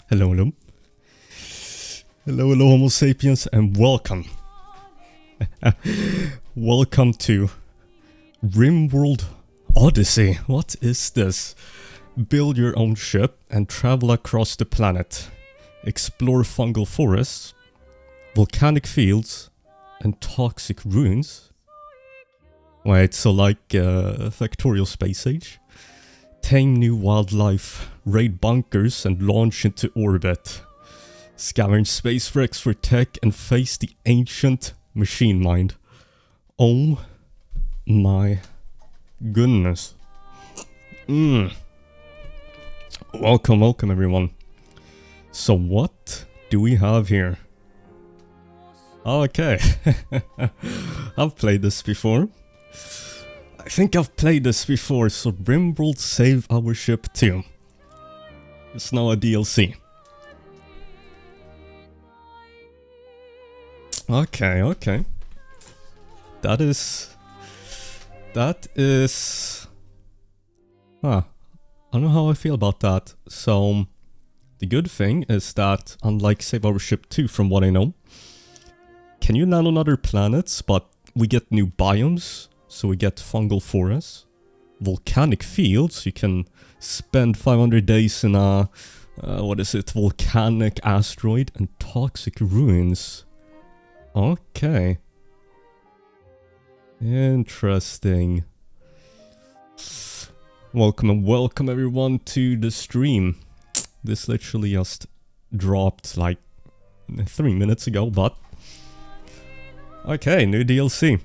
Hello, hello. Hello, hello, Homo sapiens, and welcome. Welcome to RimWorld Odyssey. What is this? Build your own ship and travel across the planet. Explore fungal forests, volcanic fields, and toxic ruins. Wait, so like Factorial Space Age? Tame new wildlife, raid bunkers, and launch into orbit. Scavenge space wrecks for tech and face the ancient machine mind. Oh my goodness. Welcome, welcome everyone. So what do we have here? Okay. I've played this before. I think I've played this before, so RimWorld Save Our Ship 2. It's now a DLC. Okay. That is... I don't know how I feel about that. So, the good thing is that, unlike Save Our Ship 2 from what I know, can you land on other planets, but we get new biomes. So we get fungal forests, volcanic fields. You can spend 500 days in a, volcanic asteroid, and toxic ruins. Okay. Interesting. Welcome and welcome everyone to the stream. This literally just dropped like 3 minutes ago, but... Okay, new DLC.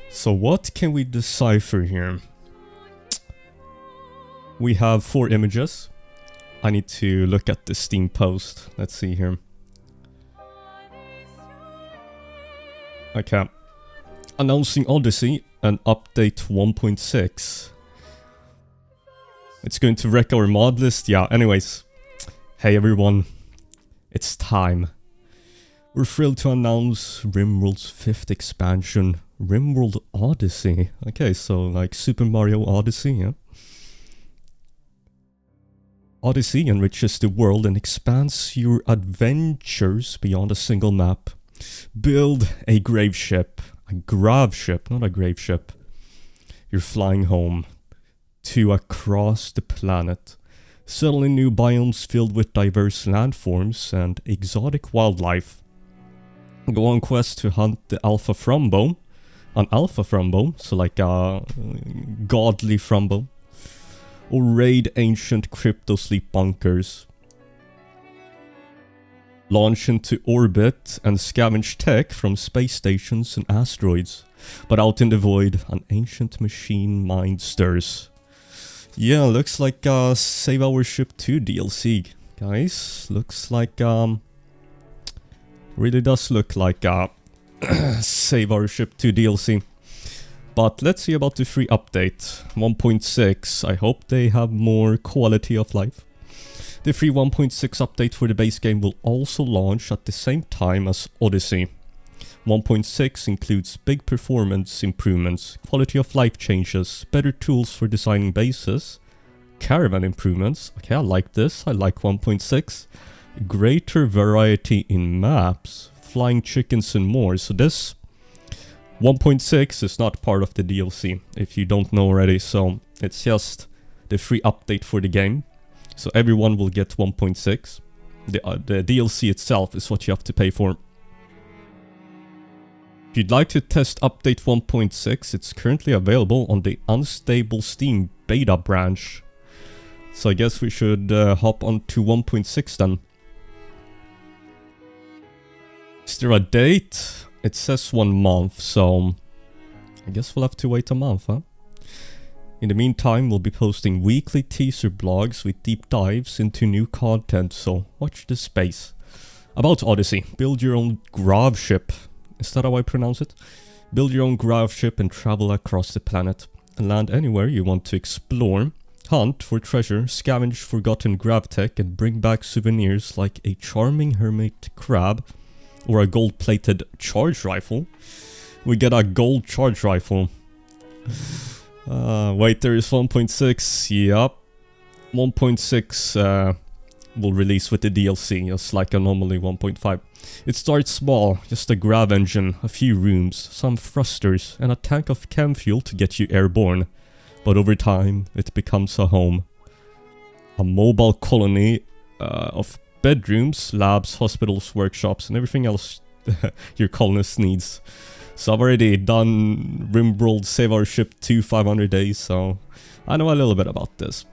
So what can we decipher here? We have 4 images. I need to look at the Steam post. Let's see here. Okay. Announcing Odyssey and update 1.6. It's going to wreck our mod list. Yeah, anyways. Hey everyone. It's time. We're thrilled to announce RimWorld's 5th expansion, RimWorld Odyssey. Okay, so like Super Mario Odyssey, yeah? Odyssey enriches the world and expands your adventures beyond a single map. Build a gravship, a gravship, not a graveship. You're flying home to across the planet. Settle in new biomes filled with diverse landforms and exotic wildlife. Go on quest to hunt the alpha frumbo. An alpha frumbo, so like a godly frumbo. Or raid ancient crypto sleep bunkers. Launch into orbit and scavenge tech from space stations and asteroids. But out in the void, an ancient machine mind stirs. Yeah, looks like Save Our Ship 2 DLC, guys. Looks like really does look like Save Our Ship 2 DLC. But let's see about the free update 1.6. I hope they have more quality of life. The free 1.6 update for the base game will also launch at the same time as Odyssey. 1.6 includes big performance improvements, quality of life changes, better tools for designing bases, caravan improvements. Okay, I like this. I like 1.6. Greater variety in maps, flying chickens and more. So this 1.6 is not part of the DLC, if you don't know already. So it's just the free update for the game. So everyone will get 1.6. The DLC itself is what you have to pay for. If you'd like to test update 1.6, it's currently available on the unstable Steam beta branch. So I guess we should hop on to 1.6 then. Is there a date? It says 1 month, so I guess we'll have to wait a month, huh? In the meantime, we'll be posting weekly teaser blogs with deep dives into new content, so watch this space. About Odyssey, build your own gravship. Is that how I pronounce it? Build your own gravship and travel across the planet. And land anywhere you want to explore. Hunt for treasure, scavenge forgotten gravtech, and bring back souvenirs like a charming hermit crab or a gold-plated charge rifle. We get a gold charge rifle. Wait, there is 1.6. Yup. 1.6 will release with the DLC, just like Anomaly 1.5. It starts small, just a grav engine, a few rooms, some thrusters, and a tank of chem fuel to get you airborne. But over time, it becomes a home. A mobile colony of bedrooms, labs, hospitals, workshops, and everything else your colonist needs. So I've already done RimWorld Save Our Ship 2 500 days, so I know a little bit about this.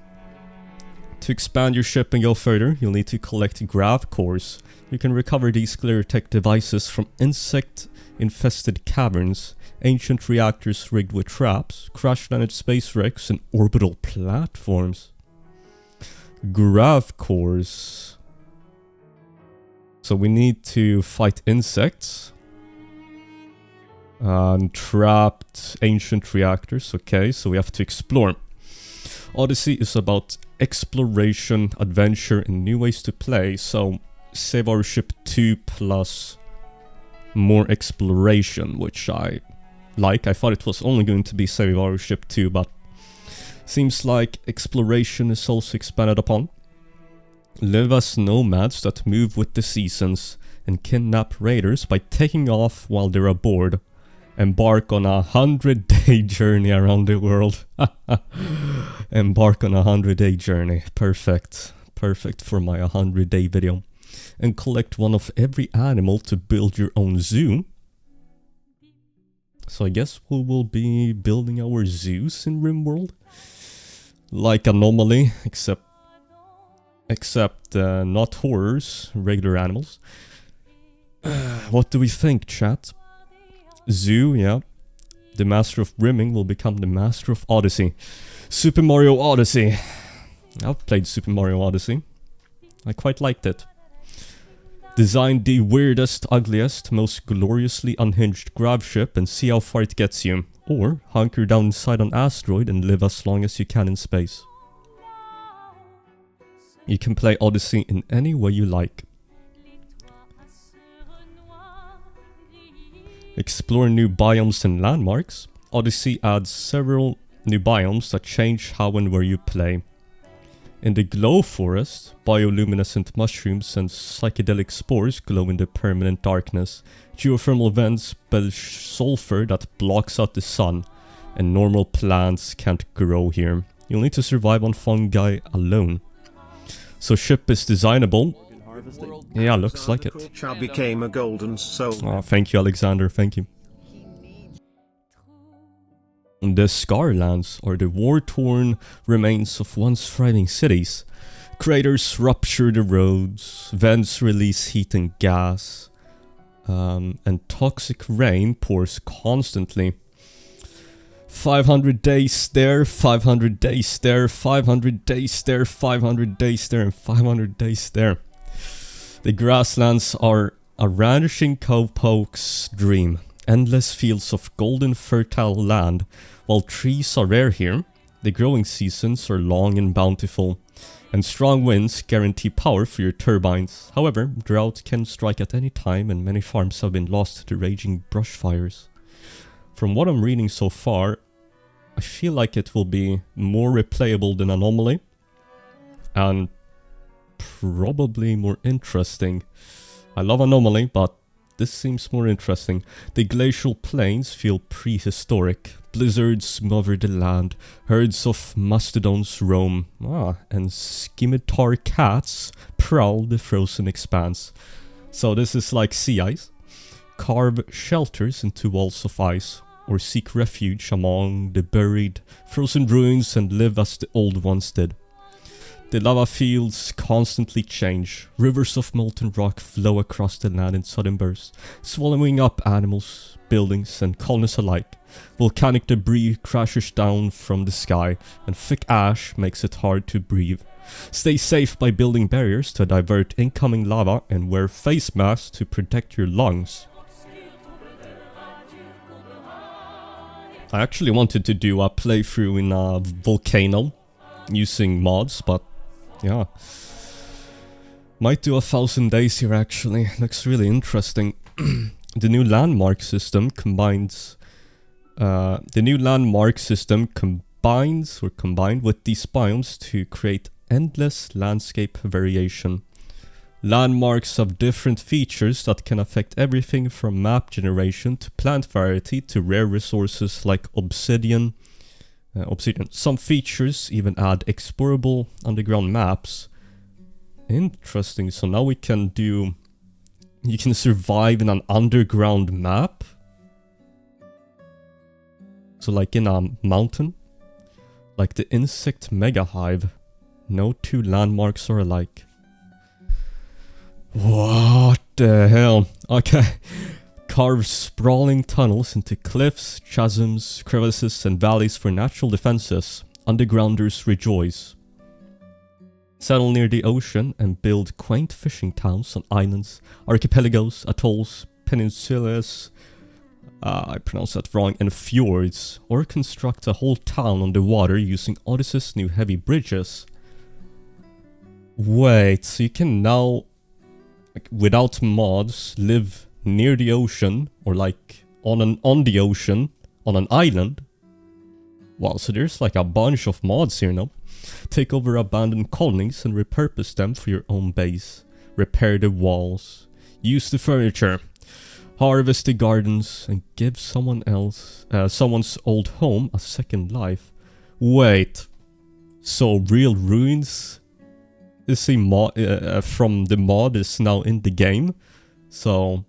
To expand your ship and go further, you'll need to collect grav cores. You can recover these gravtech devices from insect-infested caverns, ancient reactors rigged with traps, crash-landed space wrecks, and orbital platforms. Grav cores. So we need to fight insects. And trapped ancient reactors. Okay, so we have to explore. Odyssey is about exploration, adventure, and new ways to play. So Save Our Ship 2 plus more exploration, which I like. I thought it was only going to be Save Our Ship 2, but seems like exploration is also expanded upon. Live as nomads that move with the seasons and kidnap raiders by taking off while they're aboard. Embark on a 100-day journey around the world. Embark on a 100-day journey. Perfect. Perfect for my 100-day video. And collect one of every animal to build your own zoo. So I guess we will be building our zoos in RimWorld. Like Anomaly, except not horrors, regular animals. What do we think, chat? Zoo, yeah. The master of rimming will become the master of Odyssey. Super Mario Odyssey. I've played Super Mario Odyssey. I quite liked it. Design the weirdest, ugliest, most gloriously unhinged gravship and see how far it gets you. Or hunker down inside an asteroid and live as long as you can in space. You can play Odyssey in any way you like. Explore new biomes and landmarks. Odyssey adds several new biomes that change how and where you play. In the glowforest, bioluminescent mushrooms and psychedelic spores glow in the permanent darkness. Geothermal vents belch sulfur that blocks out the sun, and normal plants can't grow here. You'll need to survive on fungi alone. So ship is designable. Yeah, looks like it. Became a golden soul. Oh, thank you, Alexander. Thank you. The Scarlands are the war-torn remains of once thriving cities. Craters rupture the roads, vents release heat and gas, and toxic rain pours constantly. 500 days there, 500 days there, 500 days there, 500 days there, and 500 days there. The grasslands are a ranching cowpoke's dream. Endless fields of golden fertile land. While trees are rare here, the growing seasons are long and bountiful, and strong winds guarantee power for your turbines. However, drought can strike at any time and many farms have been lost to the raging brushfires. From what I'm reading so far, I feel like it will be more replayable than Anomaly, and probably more interesting. I love Anomaly, but this seems more interesting. The glacial plains feel prehistoric. Blizzards smother the land. Herds of mastodons roam. And scimitar cats prowl the frozen expanse. So this is like sea ice. Carve shelters into walls of ice, or seek refuge among the buried, frozen ruins and live as the old ones did. The lava fields constantly change. Rivers of molten rock flow across the land in sudden bursts, swallowing up animals, buildings, and colonists alike. Volcanic debris crashes down from the sky, and thick ash makes it hard to breathe. Stay safe by building barriers to divert incoming lava and wear face masks to protect your lungs. I actually wanted to do a playthrough in a volcano using mods, but yeah, might do 1,000 days here actually. Looks really interesting. The new landmark system combined with these biomes to create endless landscape variation. Landmarks have different features that can affect everything from map generation to plant variety to rare resources like obsidian. Some features even add explorable underground maps. Interesting, so now we can do... You can survive in an underground map? So like in a mountain? Like the insect mega hive. No two landmarks are alike. What the hell? Okay. Carve sprawling tunnels into cliffs, chasms, crevices and valleys for natural defenses. Undergrounders rejoice. Settle near the ocean and build quaint fishing towns on islands, archipelagos, atolls, peninsulas, I pronounced that wrong, and fjords, or construct a whole town on the water using Odyssey's new heavy bridges. Wait, so you can now, like, without mods, live near the ocean, or like on the ocean, on an island? Wow, so there's like a bunch of mods here now. Take over abandoned colonies and repurpose them for your own base. Repair the walls. Use the furniture. Harvest the gardens and give someone's old home a second life. Wait, so real ruins is a mod from the mod is now in the game? So,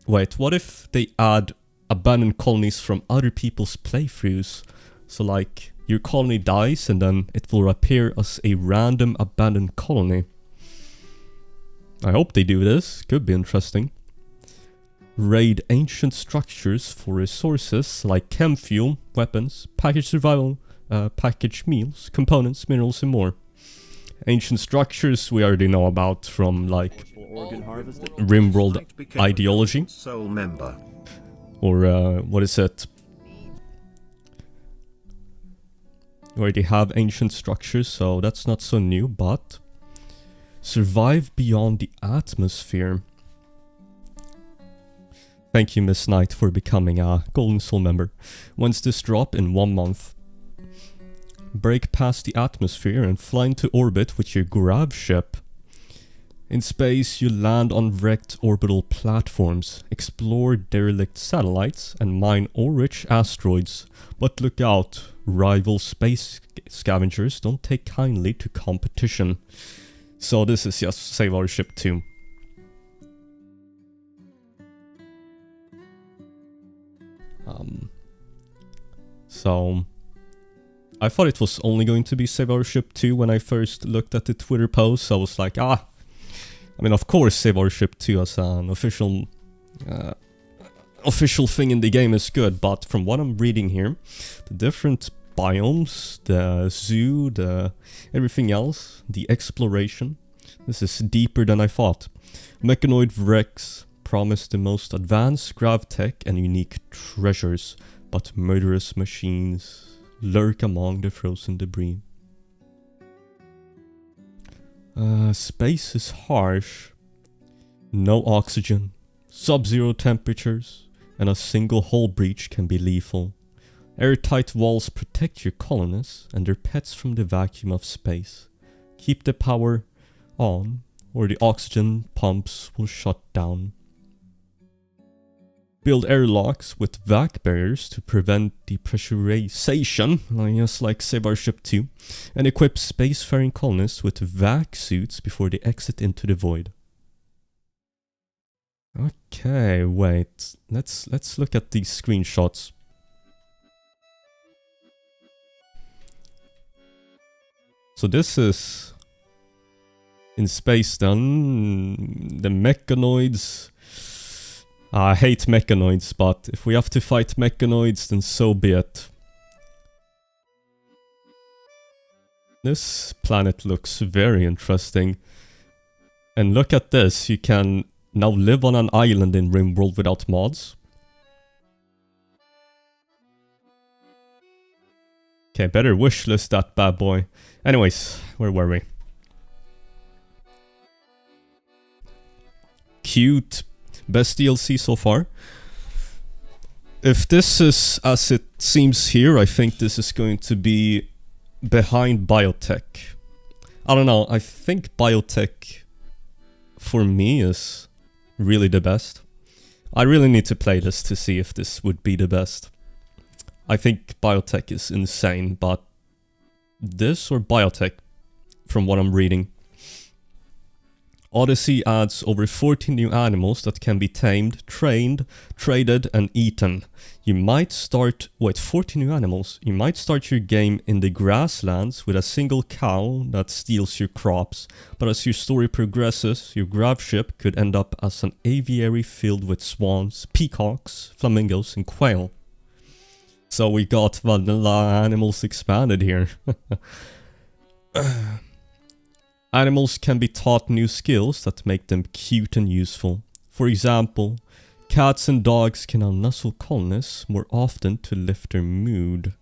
wait, what if they add abandoned colonies from other people's playthroughs? So like, your colony dies and then it will appear as a random abandoned colony. I hope they do this, could be interesting. Raid ancient structures for resources like chem fuel, weapons, packaged survival, packaged meals, components, minerals and more. Ancient structures we already know about from like RimWorld ideology. Soul member. Or what is it? You already have ancient structures, so that's not so new, but survive beyond the atmosphere. Thank you, Miss Knight, for becoming a Golden Soul member. When's this drop? In 1 month. Break past the atmosphere and fly into orbit with your gravship. In space, you land on wrecked orbital platforms, explore derelict satellites, and mine ore-rich asteroids. But look out, rival space scavengers don't take kindly to competition. So this is just Save Our Ship 2. So I thought it was only going to be Save Our Ship 2 when I first looked at the Twitter post. I was like, I mean, of course Save Our Ship 2 as an official thing in the game is good, but from what I'm reading here, the different biomes, the zoo, the everything else, the exploration, this is deeper than I thought. Mechanoid wrecks promise the most advanced gravtech and unique treasures, but murderous machines lurk among the frozen debris. Space is harsh. No oxygen, sub-zero temperatures, and a single hull breach can be lethal. Airtight walls protect your colonists and their pets from the vacuum of space. Keep the power on, or the oxygen pumps will shut down. Build airlocks with vac barriers to prevent depressurization, just like Save Our Ship 2, and equip spacefaring colonists with vac suits before they exit into the void. Okay, wait. Let's look at these screenshots. So this is in space then. The mechanoids. I hate mechanoids, but if we have to fight mechanoids, then so be it. This planet looks very interesting. And look at this, you can now live on an island in RimWorld without mods. Okay, better wishlist that bad boy. Anyways, where were we? Cute. Best DLC so far. If this is as it seems here, I think this is going to be behind biotech. I don't know, I think biotech for me is really the best. I really need to play this to see if this would be the best. I think biotech is insane, but this or biotech, from what I'm reading. Odyssey adds over 40 new animals that can be tamed, trained, traded, and eaten. You might start... Wait, 40 new animals? You might start your game in the grasslands with a single cow that steals your crops. But as your story progresses, your gravship could end up as an aviary filled with swans, peacocks, flamingos, and quail. So we got vanilla animals expanded here. Animals can be taught new skills that make them cute and useful. For example, cats and dogs can now nuzzle colonists more often to lift their mood.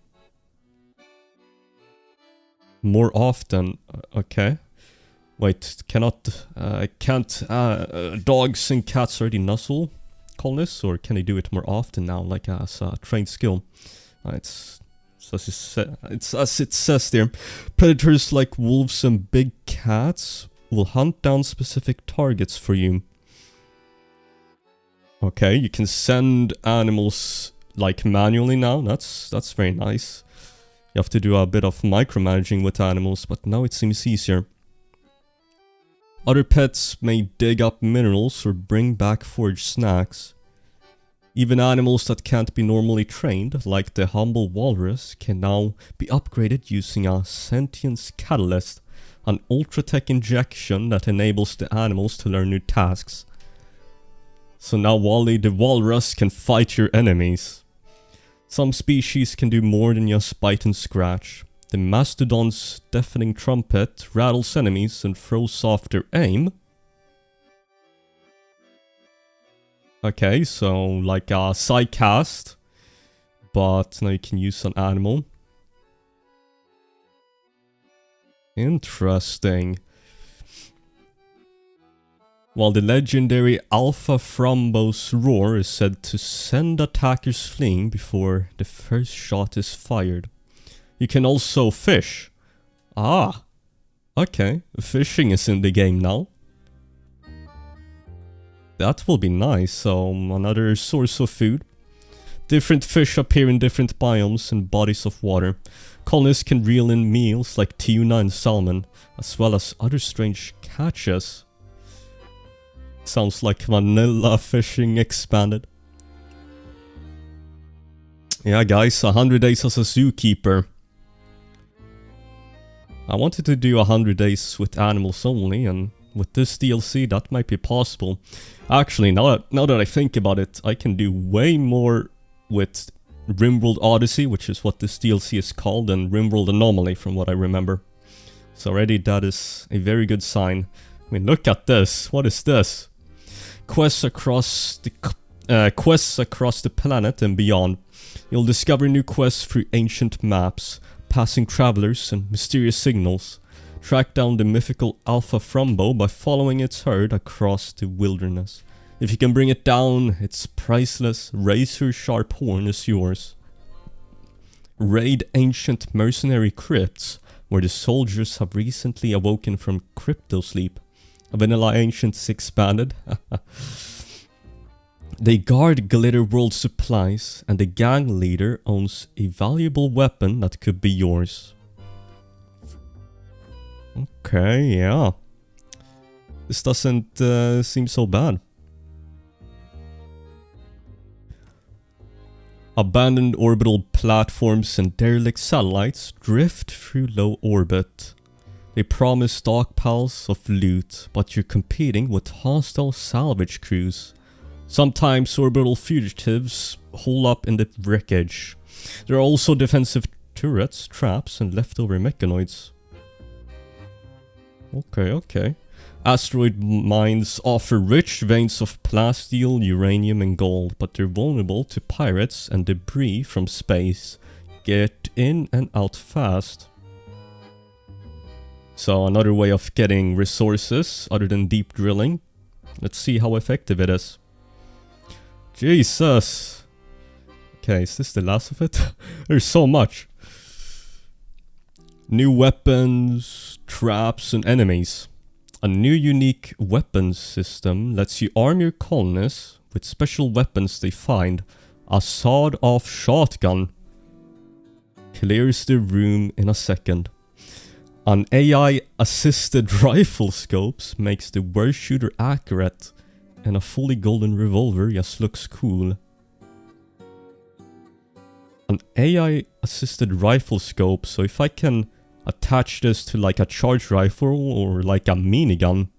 More often? Okay. Wait, can't dogs and cats already nuzzle colonists? Or can they do it more often now, like as a trained skill? It's as it says there. Predators like wolves and big cats will hunt down specific targets for you. Okay, you can send animals like manually now. That's very nice. You have to do a bit of micromanaging with animals, but now it seems easier. Other pets may dig up minerals or bring back foraged snacks. Even animals that can't be normally trained, like the humble walrus, can now be upgraded using a sentience catalyst, an ultra-tech injection that enables the animals to learn new tasks. So now Wally the walrus can fight your enemies. Some species can do more than just bite and scratch. The mastodon's deafening trumpet rattles enemies and throws off their aim. Okay, so like a psycast, but now you can use an animal. Interesting. While the legendary Alpha Frumbo's roar is said to send attackers fleeing before the first shot is fired. You can also fish. Ah, okay, fishing is in the game now. That will be nice, so another source of food. Different fish appear in different biomes and bodies of water. Colonists can reel in meals like tuna and salmon, as well as other strange catches. Sounds like vanilla fishing expanded. Yeah guys, 100 days as a zookeeper. I wanted to do 100 days with animals only, and with this DLC that might be possible. Actually, now that I think about it, I can do way more with RimWorld Odyssey, which is what this DLC is called, and RimWorld Anomaly from what I remember. So already that is a very good sign. I mean, look at this. What is this? Quests across the planet and beyond. You'll discover new quests through ancient maps, passing travelers and mysterious signals. Track down the mythical Alpha Frumbo by following its herd across the wilderness. If you can bring it down, its priceless, razor-sharp horn is yours. Raid ancient mercenary crypts, where the soldiers have recently awoken from crypto-sleep. Vanilla Ancients expanded. They guard Glitter World supplies, and the gang leader owns a valuable weapon that could be yours. Okay, yeah. This doesn't seem so bad. Abandoned orbital platforms and derelict satellites drift through low orbit. They promise stockpiles of loot, but you're competing with hostile salvage crews. Sometimes orbital fugitives hole up in the wreckage. There are also defensive turrets, traps, and leftover mechanoids. Okay. Asteroid mines offer rich veins of plasteel, uranium, and gold, but they're vulnerable to pirates and debris from space. Get in and out fast. So another way of getting resources other than deep drilling. Let's see how effective it is. Jesus. Okay, is this the last of it? There's so much. New weapons, traps, and enemies. A new unique weapons system lets you arm your colonists with special weapons they find. A sawed-off shotgun clears the room in a second. An AI-assisted rifle scopes makes the worst shooter accurate, and a fully golden revolver just looks cool. An AI-assisted rifle scope, so if I can attach this to like a charge rifle or like a minigun,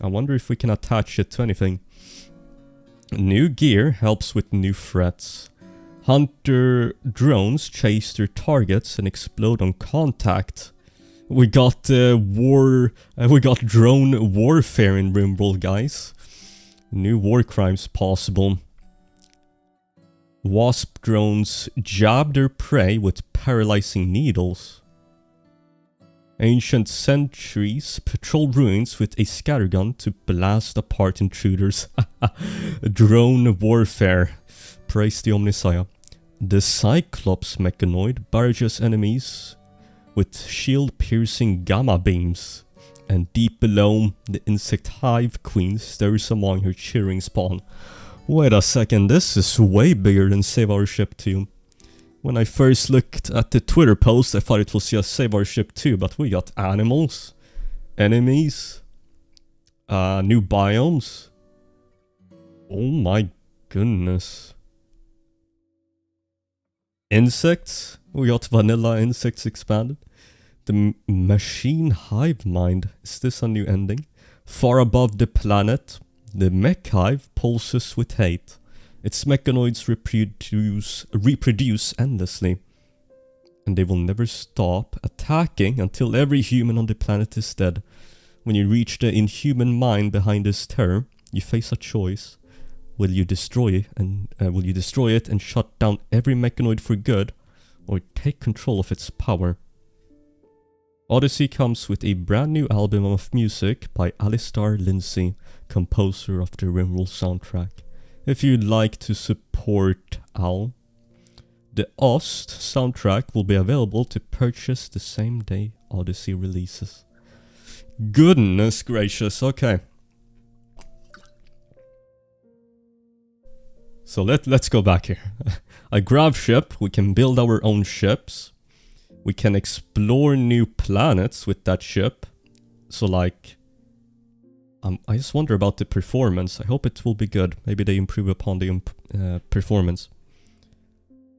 I wonder if we can attach it to anything. New gear helps with new threats. Hunter drones chase their targets and explode on contact. We got we got drone warfare in RimWorld, guys. New war crimes possible. Wasp drones jab their prey with paralyzing needles. Ancient sentries patrol ruins with a scattergun to blast apart intruders. Drone warfare. Praise the Omnissiah. The Cyclops mechanoid barrages enemies with shield-piercing gamma beams. And deep below, the insect hive queen stirs among her cheering spawn. Wait a second, this is way bigger than Save Our Ship 2. When I first looked at the Twitter post, I thought it was just Save Our Ship 2, but we got animals, enemies, new biomes. Oh my goodness. Insects, we got vanilla insects expanded. The machine hive mind, is this a new ending? Far above the planet, the mech hive pulses with hate. Its mechanoids reproduce endlessly. And they will never stop attacking until every human on the planet is dead. When you reach the inhuman mind behind this terror, you face a choice. Will you destroy it and shut down every mechanoid for good, or take control of its power? Odyssey comes with a brand new album of music by Alistair Lindsay, composer of the RimWorld soundtrack. If you'd like to support Al, the Ost soundtrack will be available to purchase the same day Odyssey releases. Goodness gracious, okay. So let's go back here. A grav ship, we can build our own ships. We can explore new planets with that ship. So like, I just wonder about the performance. I hope it will be good. Maybe they improve upon the performance.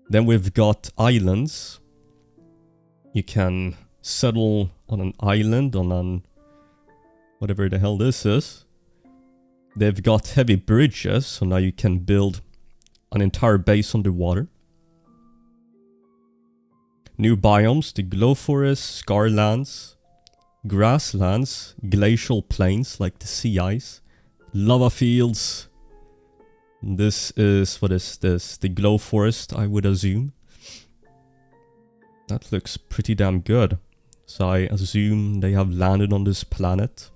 Then we've got islands. You can settle on an island, on an whatever the hell this is. They've got heavy bridges, so now you can build an entire base underwater. New biomes, the glowforest, scarlands, grasslands, glacial plains like the sea ice, lava fields. This is, what is this? The glowforest, I would assume. That looks pretty damn good. So I assume they have landed on this planet.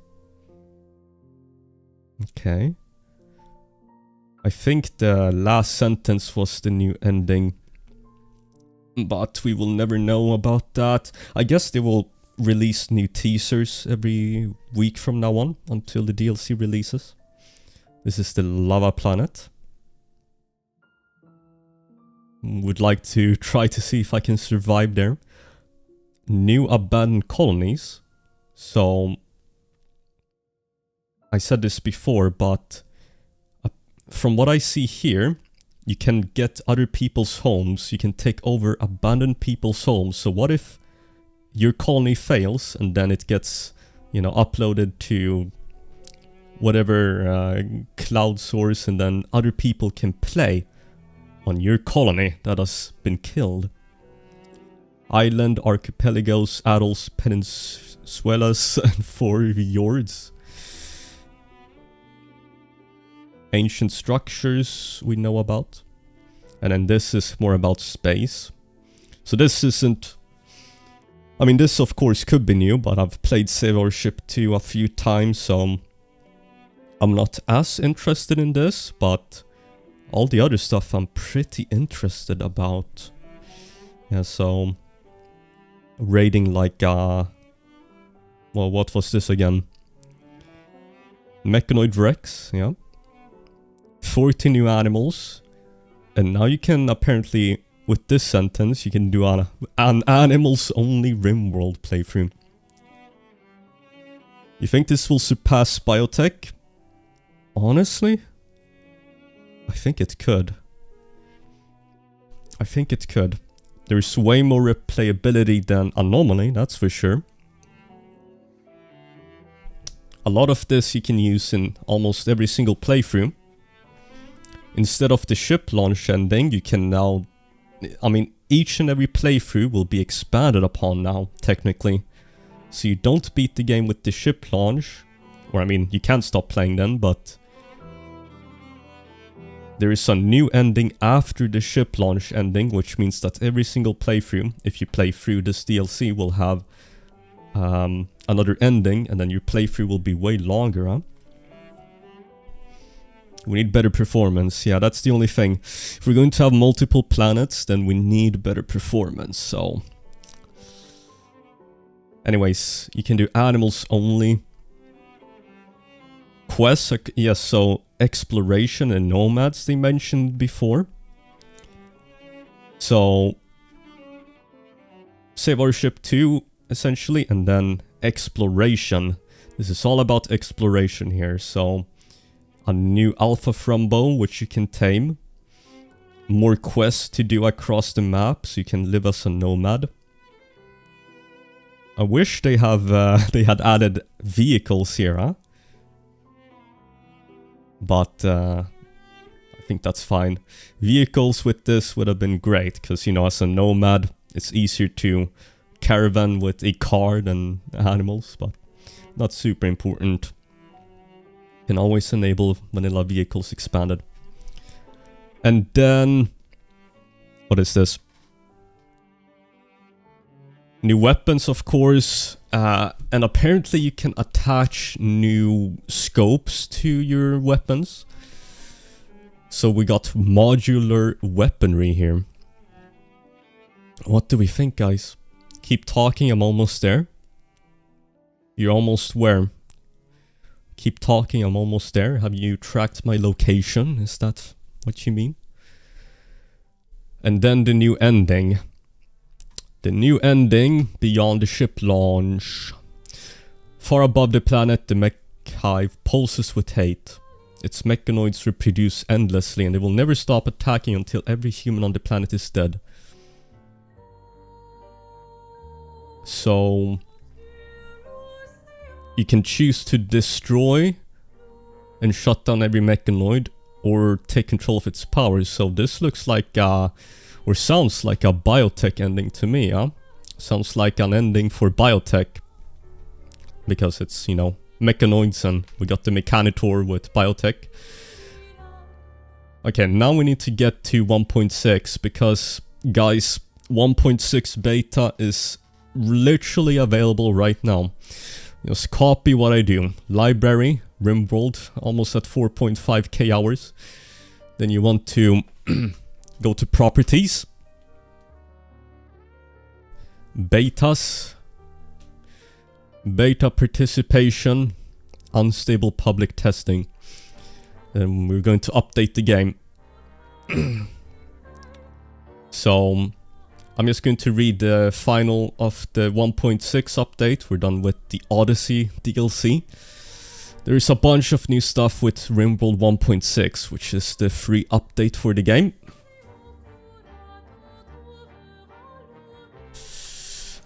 Okay. I think the last sentence was the new ending. But we will never know about that. I guess they will release new teasers every week from now on until the DLC releases. This is the lava planet. Would like to try to see if I can survive there. New abandoned colonies. So I said this before, but from what I see here, you can get other people's homes. You can take over abandoned people's homes. So what if your colony fails and then it gets, you know, uploaded to whatever cloud source, and then other people can play on your colony that has been killed. Island, archipelagos, atolls, peninsulas, and fjords. Ancient structures we know about. And then this is more about space. So this isn't... I mean, this of course could be new, but I've played Save Our Ship 2 a few times, so I'm not as interested in this, but all the other stuff I'm pretty interested about. Yeah, so raiding like, well, what was this again? Mechanoid Rex, yeah. 40 new animals. And now you can apparently, with this sentence, you can do an animals-only RimWorld playthrough. You think this will surpass biotech? Honestly? I think it could. I think it could. There's way more replayability than Anomaly, that's for sure. A lot of this you can use in almost every single playthrough. Instead of the ship launch ending, you can now... I mean, each and every playthrough will be expanded upon now, technically. So you don't beat the game with the ship launch. Or I mean, you can't stop playing then, but... there is a new ending after the ship launch ending, which means that every single playthrough, if you play through this DLC, will have another ending, and then your playthrough will be way longer, huh? We need better performance, yeah, that's the only thing. If we're going to have multiple planets, then we need better performance, so... anyways, you can do animals only. Quests, yes, so exploration and nomads they mentioned before. So, save our ship 2, essentially, and then exploration. This is all about exploration here, so... a new alpha frumbo, which you can tame. More quests to do across the map, so you can live as a nomad. I wish they had added vehicles here, huh? But I think that's fine. Vehicles with this would have been great, because, you know, as a nomad, it's easier to caravan with a car than animals, but not super important. Can always enable vanilla vehicles expanded. And then... what is this? New weapons, of course. And apparently you can attach new scopes to your weapons. So we got modular weaponry here. What do we think, guys? Keep talking, I'm almost there. You're almost where? Keep talking, I'm almost there. Have you tracked my location? Is that what you mean? And then the new ending. The new ending, beyond the ship launch. Far above the planet, the mech hive pulses with hate. Its mechanoids reproduce endlessly, and they will never stop attacking until every human on the planet is dead. So... you can choose to destroy and shut down every mechanoid, or take control of its powers. So this looks like or sounds like a biotech ending to me, huh? Sounds like an ending for biotech. Because it's, you know, mechanoids, and we got the mechanitor with biotech. Okay, now we need to get to 1.6, because, guys, 1.6 beta is literally available right now. Just copy what I do. Library, RimWorld, almost at 4.5k hours. Then you want to go to properties. Betas. Beta participation. Unstable public testing. And we're going to update the game. So... I'm just going to read the final of the 1.6 update. We're done with the Odyssey DLC. There is a bunch of new stuff with RimWorld 1.6, which is the free update for the game.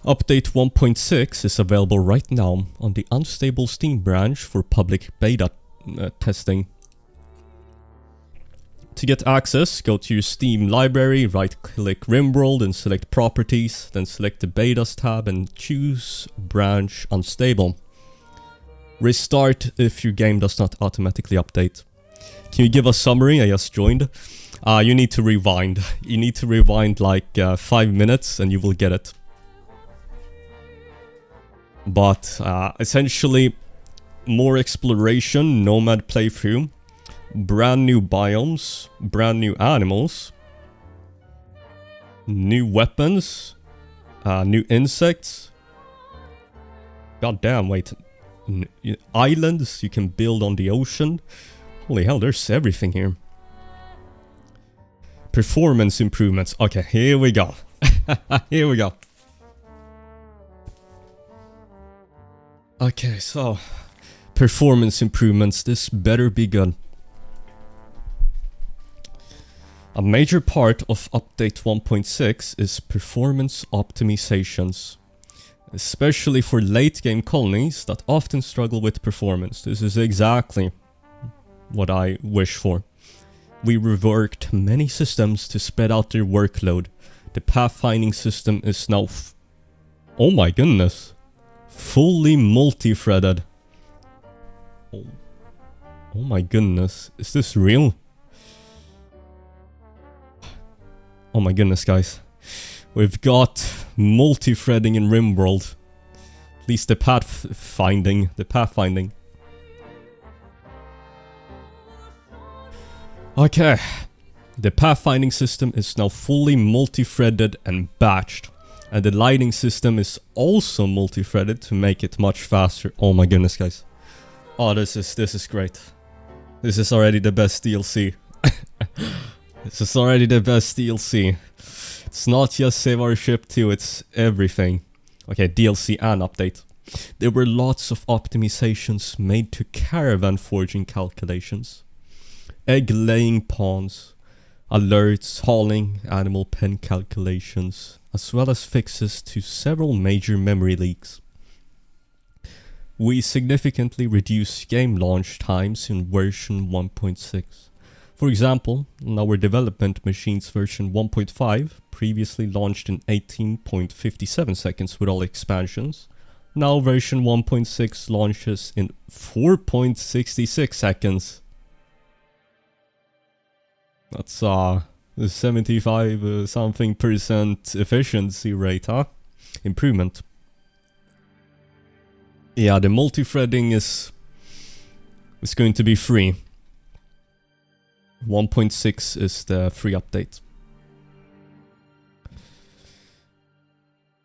Update 1.6 is available right now on the Unstable Steam branch for public beta testing. To get access, go to your Steam library, right-click RimWorld and select Properties, then select the Betas tab and choose Branch Unstable. Restart if your game does not automatically update. Can you give a summary? I just joined. You need to rewind. You need to rewind like 5 minutes and you will get it. But essentially, more exploration, nomad playthrough. Brand new biomes, brand new animals, new weapons, New insects. God damn, wait. Islands you can build on the ocean. Holy hell, there's everything here. Performance improvements. Okay, here we go. Here we go. Okay, so performance improvements. This better be good. A major part of update 1.6 is performance optimizations, especially for late game colonies that often struggle with performance. This is exactly what I wish for. We reworked many systems to spread out their workload. The pathfinding system is now oh my goodness, fully multi-threaded. Oh my goodness, is this real? Oh my goodness, guys. We've got multi-threading in RimWorld. At least the pathfinding. Okay. The pathfinding system is now fully multi-threaded and batched. And the lighting system is also multi-threaded to make it much faster. Oh my goodness, guys. Oh, this is great. This is already the best DLC. This is already the best DLC. It's not just Save Our Ship 2, it's everything. Okay, DLC and update. There were lots of optimizations made to caravan forging calculations, egg laying ponds, alerts, hauling, animal pen calculations, as well as fixes to several major memory leaks. We significantly reduced game launch times in version 1.6. For example, in our development machine's version 1.5, previously launched in 18.57 seconds with all expansions, now version 1.6 launches in 4.66 seconds. That's 75 something percent efficiency rate, huh? Improvement. Yeah, the multi-threading is going to be free. 1.6 is the free update.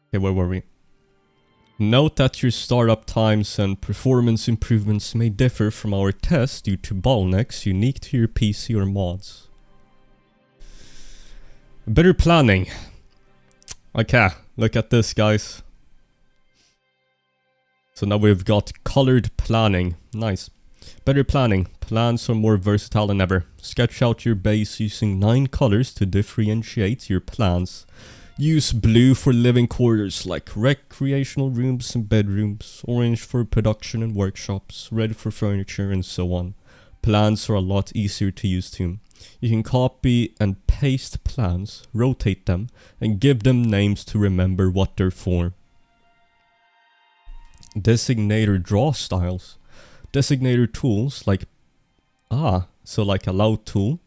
Okay, where were we? Note that your startup times and performance improvements may differ from our test due to bottlenecks unique to your PC or mods. Better planning. Okay, look at this, guys. So now we've got colored planning. Nice. Better planning. Plans are more versatile than ever. Sketch out your base using 9 colors to differentiate your plans. Use blue for living quarters like recreational rooms and bedrooms, orange for production and workshops, red for furniture, and so on. Plans are a lot easier to use too. You can copy and paste plans, rotate them, and give them names to remember what they're for. Designator draw styles. Designator tools like like allow tool.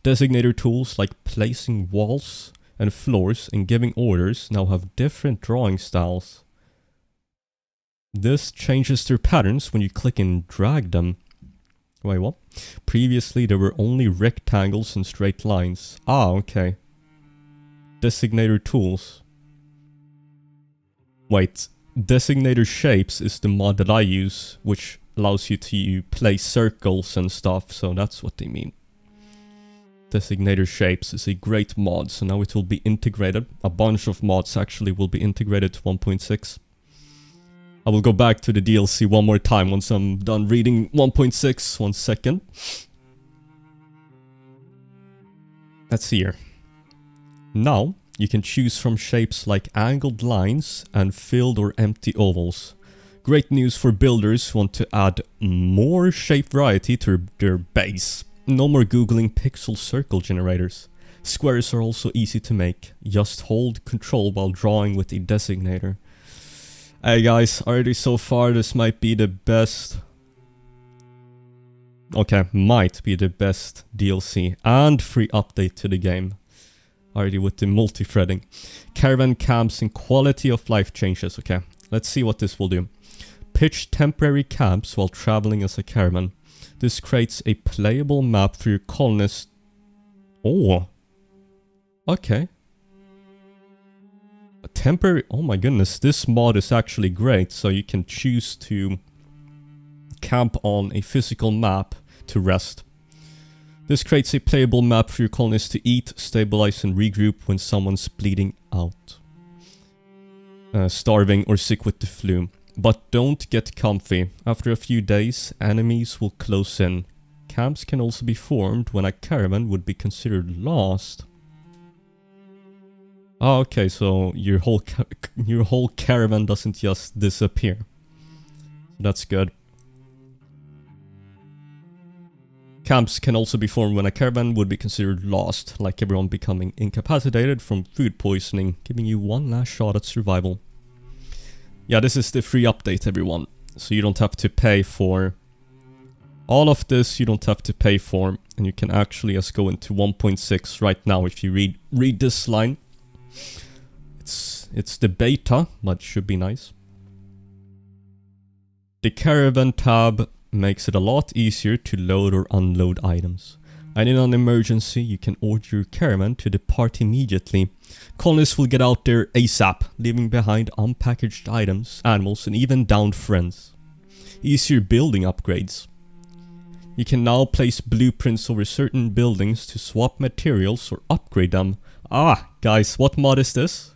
Designator tools like placing walls and floors and giving orders now have different drawing styles. This changes their patterns when you click and drag them. Wait, what? Previously there were only rectangles and straight lines. Okay. Designator tools. Wait, designator shapes is the mod that I use, which allows you to place circles and stuff, so that's what they mean. Designator shapes is a great mod, so now it will be integrated. A bunch of mods actually will be integrated to 1.6. I will go back to the DLC one more time once I'm done reading 1.6. 1 second. Let's see here. Now, you can choose from shapes like angled lines and filled or empty ovals. Great news for builders who want to add more shape variety to their base. No more googling pixel circle generators. Squares are also easy to make. Just hold control while drawing with a designator. Hey guys, already so far this might be the best... Okay, might be the best DLC and free update to the game. Already with the multi-threading. Caravan camps and quality of life changes. Okay, let's see what this will do. Pitch temporary camps while traveling as a caravan. This creates a playable map for your colonists. Oh. Okay. temporary... Oh my goodness, this mod is actually great. So you can choose to camp on a physical map to rest. This creates a playable map for your colonists to eat, stabilize and regroup when someone's bleeding out. Starving or sick with the flu. But don't get comfy. After a few days, enemies will close in. Camps can also be formed when a caravan would be considered lost. Oh, okay, so your whole caravan doesn't just disappear. That's good. Camps can also be formed when a caravan would be considered lost, like everyone becoming incapacitated from food poisoning, giving you one last shot at survival. Yeah, this is the free update, everyone. So you don't have to pay for... All of this you don't have to pay for, and you can actually just go into 1.6 right now if you read this line. It's the beta, but should be nice. The caravan tab makes it a lot easier to load or unload items. And in an emergency, you can order your caravan to depart immediately. Colonists will get out there ASAP, leaving behind unpackaged items, animals, and even downed friends. Easier building upgrades. You can now place blueprints over certain buildings to swap materials or upgrade them. Ah, guys, what mod is this?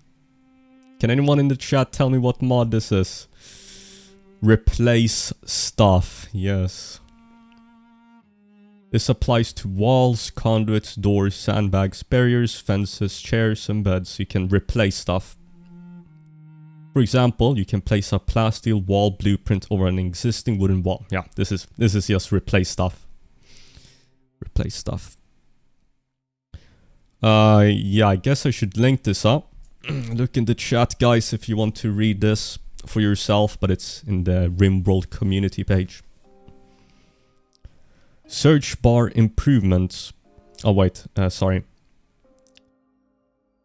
Can anyone in the chat tell me what mod this is? Replace stuff, yes. This applies to walls, conduits, doors, sandbags, barriers, fences, chairs, and beds. You can replace stuff. For example, you can place a plasteel wall blueprint over an existing wooden wall. Yeah, this is just replace stuff. Replace stuff. Yeah, I guess I should link this up. Look in the chat, guys, if you want to read this for yourself, but it's in the RimWorld community page. Search bar improvements. Oh wait, sorry.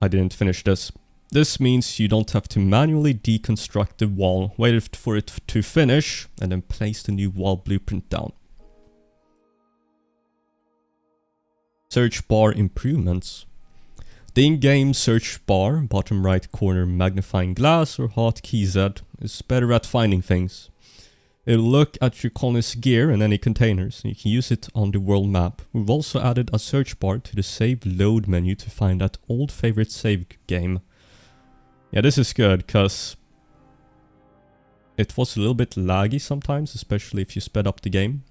I didn't finish this. This means you don't have to manually deconstruct the wall, wait for it to finish, and then place the new wall blueprint down. Search bar improvements. The in-game search bar, bottom right corner magnifying glass or hotkey Z, is better at finding things. It'll look at your colonist's gear and any containers, and you can use it on the world map. We've also added a search bar to the save load menu to find that old favorite save game. Yeah, this is good, because it was a little bit laggy sometimes, especially if you sped up the game.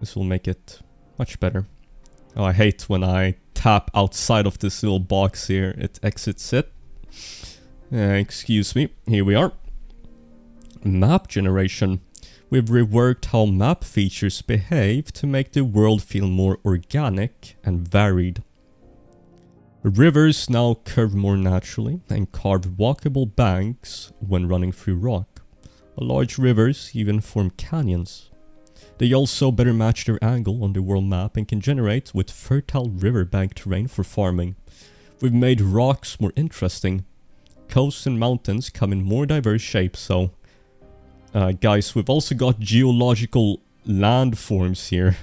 This will make it much better. Oh, I hate when I tap outside of this little box here, it exits it. Excuse me, here we are. Map generation. We've reworked how map features behave to make the world feel more organic and varied. Rivers now curve more naturally and carve walkable banks when running through rock. Large rivers even form canyons. They also better match their angle on the world map and can generate with fertile riverbank terrain for farming. We've made rocks more interesting. Coasts and mountains come in more diverse shapes, so... guys, we've also got geological landforms here.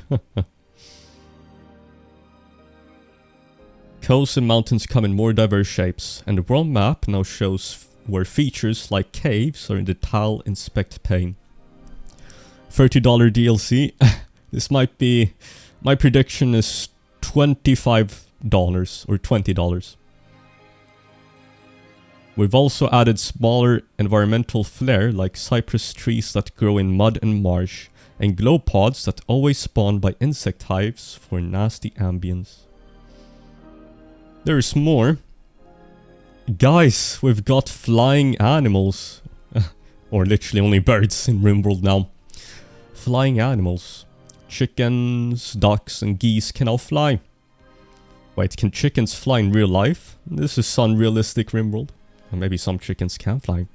Coasts and mountains come in more diverse shapes, and the world map now shows where features like caves are in the tile inspect pane. $30 DLC. This might be... My prediction is $25 or $20. We've also added smaller environmental flair like cypress trees that grow in mud and marsh, and glow pods that always spawn by insect hives for nasty ambience. There's more. Guys, we've got flying animals. Or literally only birds in RimWorld now. Flying animals. Chickens, ducks, and geese can now fly. Wait, can chickens fly in real life? This is unrealistic, RimWorld. Or maybe some chickens can fly.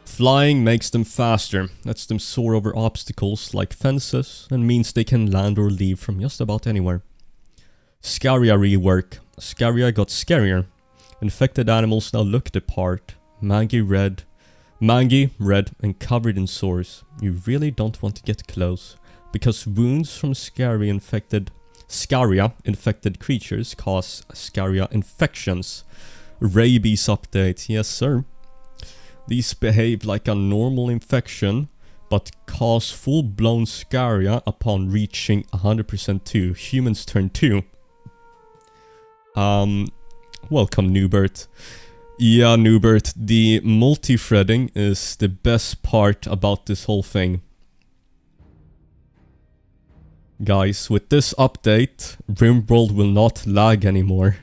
Flying makes them faster, lets them soar over obstacles like fences, and means they can land or leave from just about anywhere. Scaria rework. Scaria got scarier. Infected animals now look the part. Mangy, red, and covered in sores. You really don't want to get close, because wounds from scary infected Scaria-infected creatures cause Scaria infections. Rabies update, yes sir. These behave like a normal infection, but cause full-blown Scaria upon reaching 100% too. Humans turn 2. Welcome Newbert. Yeah, Newbert, the multi-threading is the best part about this whole thing. Guys, with this update, RimWorld will not lag anymore.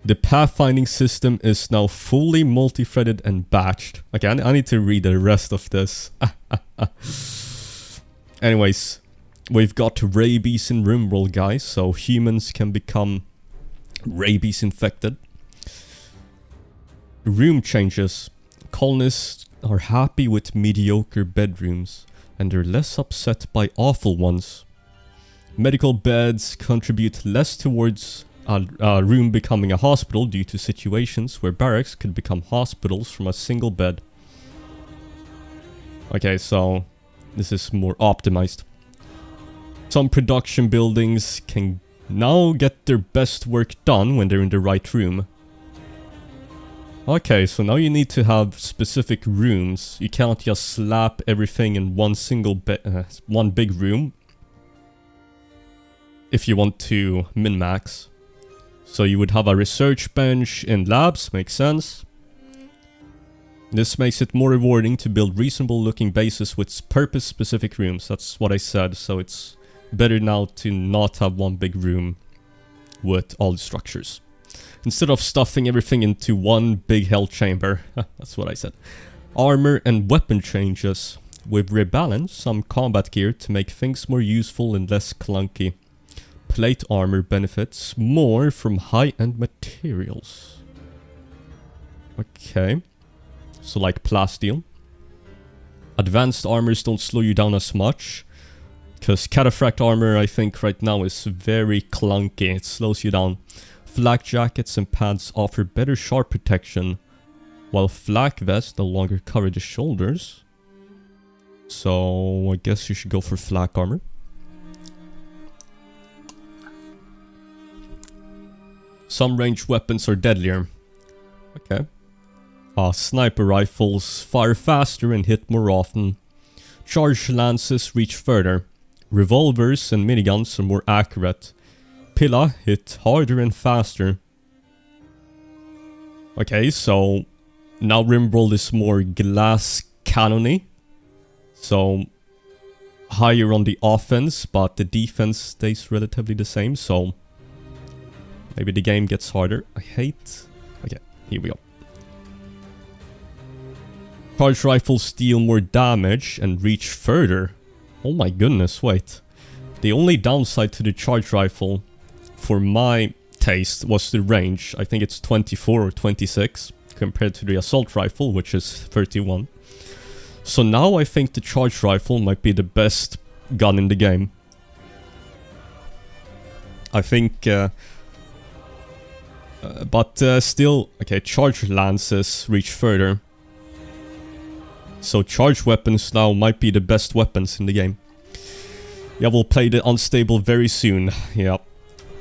The pathfinding system is now fully multi-threaded and batched. Okay, I need to read the rest of this. Anyways, we've got rabies in RimWorld, guys, so humans can become rabies infected. Room changes. Colonists are happy with mediocre bedrooms, and they're less upset by awful ones. Medical beds contribute less towards a room becoming a hospital due to situations where barracks could become hospitals from a single bed. Okay, so this is more optimized. Some production buildings can now get their best work done when they're in the right room. Okay, so now you need to have specific rooms. You can't just slap everything in one single one big room if you want to min-max. So you would have a research bench in labs, makes sense. This makes it more rewarding to build reasonable looking bases with purpose-specific rooms. That's what I said, so it's better now to not have one big room with all the structures. Instead of stuffing everything into one big hell chamber. That's what I said. Armor and weapon changes. We've rebalanced some combat gear to make things more useful and less clunky. Plate armor benefits more from high-end materials. Okay. So like plasteel. Advanced armors don't slow you down as much. Because cataphract armor, I think right now is very clunky. It slows you down. Flak jackets and pants offer better sharp protection, while flak vests no longer cover the shoulders. So I guess you should go for flak armor. Some ranged weapons are deadlier. Okay. Sniper rifles fire faster and hit more often. Charged lances reach further. Revolvers and miniguns are more accurate. Pilla hit harder and faster. Okay, so now RimWorld is more glass cannony. So higher on the offense, but the defense stays relatively the same, so maybe the game gets harder. I hate... Okay, here we go. Charged rifles deal more damage and reach further. Oh my goodness, wait. The only downside to the charged rifle, for my taste, was the range. I think it's 24 or 26, compared to the assault rifle, which is 31. So now I think the charged rifle might be the best gun in the game. I think... but still... Okay, charged lances reach further. So charged weapons now might be the best weapons in the game. Yeah, we'll play the unstable very soon. Yeah.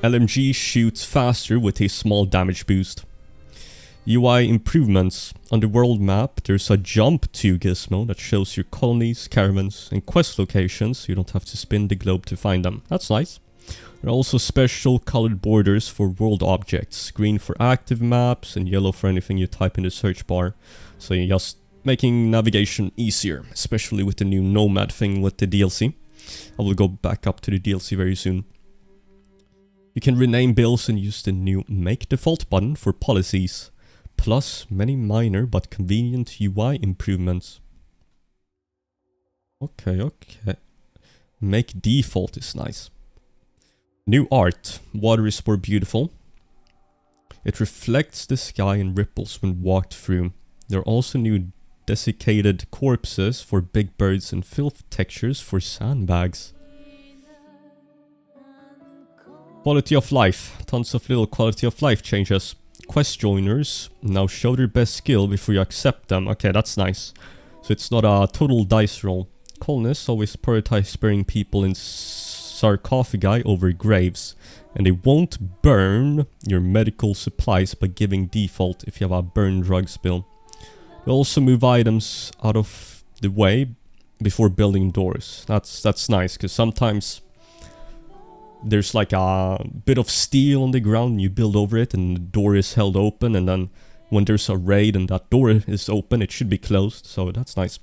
LMG shoots faster with a small damage boost. UI improvements. On the world map, there's a jump to gizmo that shows your colonies, caravans, and quest locations, so you don't have to spin the globe to find them. That's nice. There are also special colored borders for world objects. Green for active maps, and yellow for anything you type in the search bar. So you're just making navigation easier, especially with the new nomad thing with the DLC. I will go back up to the DLC very soon. You can rename bills and use the new Make Default button for policies, plus many minor but convenient UI improvements. Okay. Make Default is nice. New art. Water is more beautiful. It reflects the sky and ripples when walked through. There are also new desiccated corpses for big birds and filth textures for sandbags. Quality of life. Tons of little quality of life changes. Quest joiners now show their best skill before you accept them. Okay, that's nice. So it's not a total dice roll. Colonists always prioritize sparing people in sarcophagi over graves, and they won't burn your medical supplies by giving default if you have a burn drug spill. They also move items out of the way before building doors. That's nice, because sometimes there's like a bit of steel on the ground, and you build over it and the door is held open, and then when there's a raid and that door is open, it should be closed, so that's nice.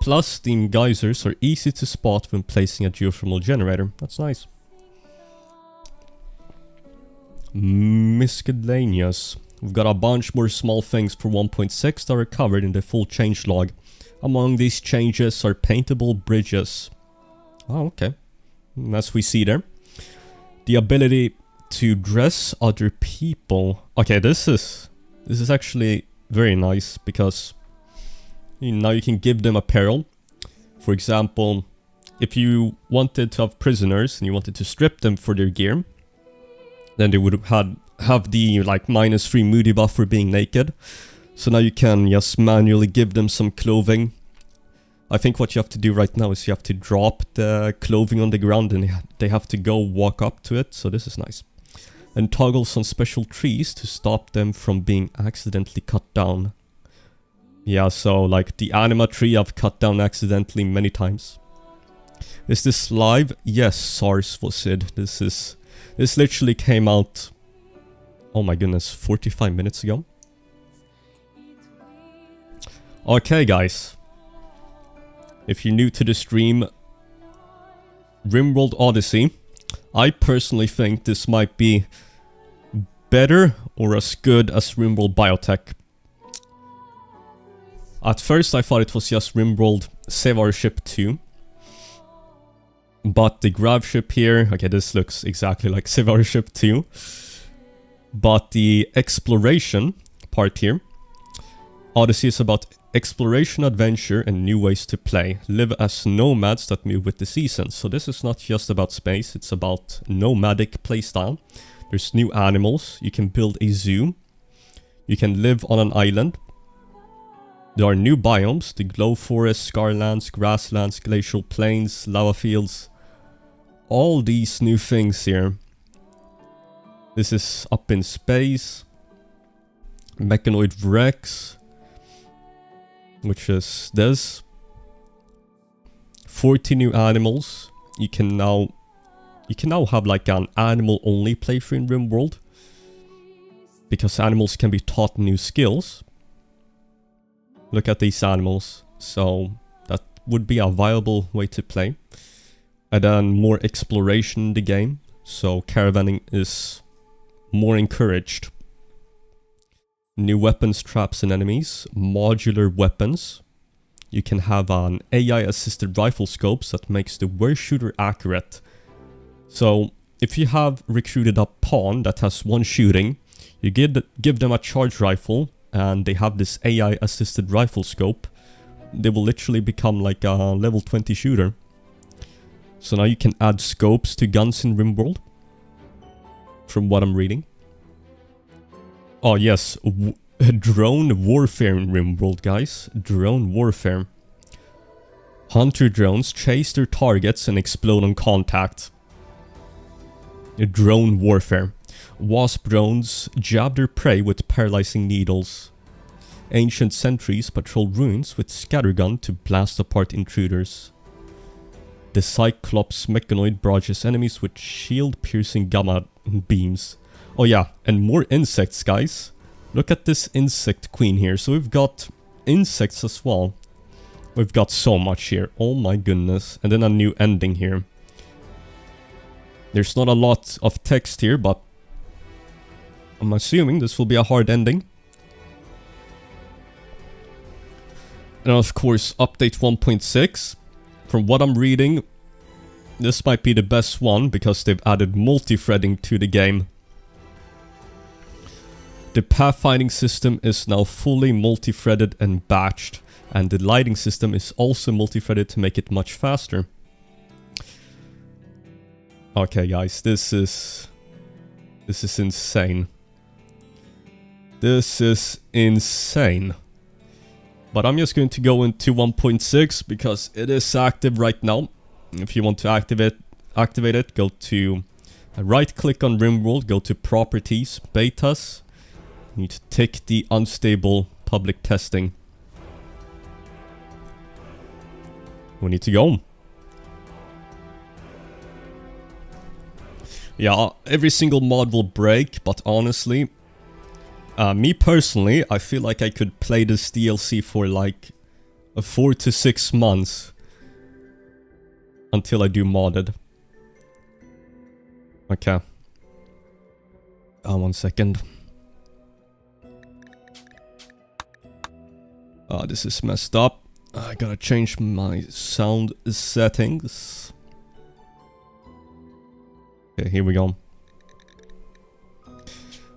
Plus, steam geysers are easy to spot when placing a geothermal generator. That's nice. Miscellaneous. We've got a bunch more small things for 1.6 that are covered in the full changelog. Among these changes are paintable bridges. Oh, okay. As we see there. The ability to dress other people. Okay, this is actually very nice, because now you can give them apparel. For example, if you wanted to have prisoners and you wanted to strip them for their gear, then they would have the like -3 moody buff for being naked. So now you can just manually give them some clothing. I think what you have to do right now is you have to drop the clothing on the ground and they have to go walk up to it. So this is nice. And toggles on special trees to stop them from being accidentally cut down. Yeah, so like the anima tree I've cut down accidentally many times. Is this live? Yes, SARS was it. This literally came out, oh my goodness, 45 minutes ago. Okay, guys. If you're new to the stream, RimWorld Odyssey, I personally think this might be better or as good as RimWorld Biotech. At first I thought it was just RimWorld Save Our Ship 2. But the gravship here, okay, this looks exactly like Save Our Ship 2. But the exploration part here, Odyssey is about exploration, adventure, and new ways to play. Live as nomads that move with the seasons. So this is not just about space, it's about nomadic playstyle. There's new animals, you can build a zoo, you can live on an island. There are new biomes, the glowforest, scarlands, grasslands, glacial plains, lava fields. All these new things here. This is up in space. Mechanoid wrecks, which is this. 40 new animals. You can now have like an animal only playthrough in RimWorld, because animals can be taught new skills. Look at these animals. So that would be a viable way to play. And then more exploration in the game. So caravanning is more encouraged. New weapons, traps, and enemies. Modular weapons. You can have an AI-assisted rifle scopes that makes the worst shooter accurate. So if you have recruited a pawn that has one shooting, you give them a charge rifle, and they have this AI-assisted rifle scope. They will literally become like a level 20 shooter. So now you can add scopes to guns in RimWorld, from what I'm reading. Oh yes, drone warfare in RimWorld, guys. Drone warfare. Hunter drones chase their targets and explode on contact. Drone warfare. Wasp drones jab their prey with paralyzing needles. Ancient sentries patrol ruins with scattergun to blast apart intruders. The Cyclops mechanoid barrages enemies with shield-piercing gamma beams. Oh yeah, and more insects, guys. Look at this insect queen here. So we've got insects as well. We've got so much here. Oh my goodness. And then a new ending here. There's not a lot of text here, but I'm assuming this will be a hard ending. And of course, update 1.6. From what I'm reading, this might be the best one because they've added multi-threading to the game. The pathfinding system is now fully multi-threaded and batched, and the lighting system is also multi-threaded to make it much faster. Okay guys, this is insane. This is insane. But I'm just going to go into 1.6 because it is active right now. If you want to activate it, go to right click on RimWorld, go to properties, betas. You need to tick the unstable public testing. We need to go. Yeah, every single mod will break, but honestly, me personally, I feel like I could play this DLC for like 4 to 6 months until I do modded. Okay. 1 second. This is messed up. I gotta change my sound settings. Okay, here we go.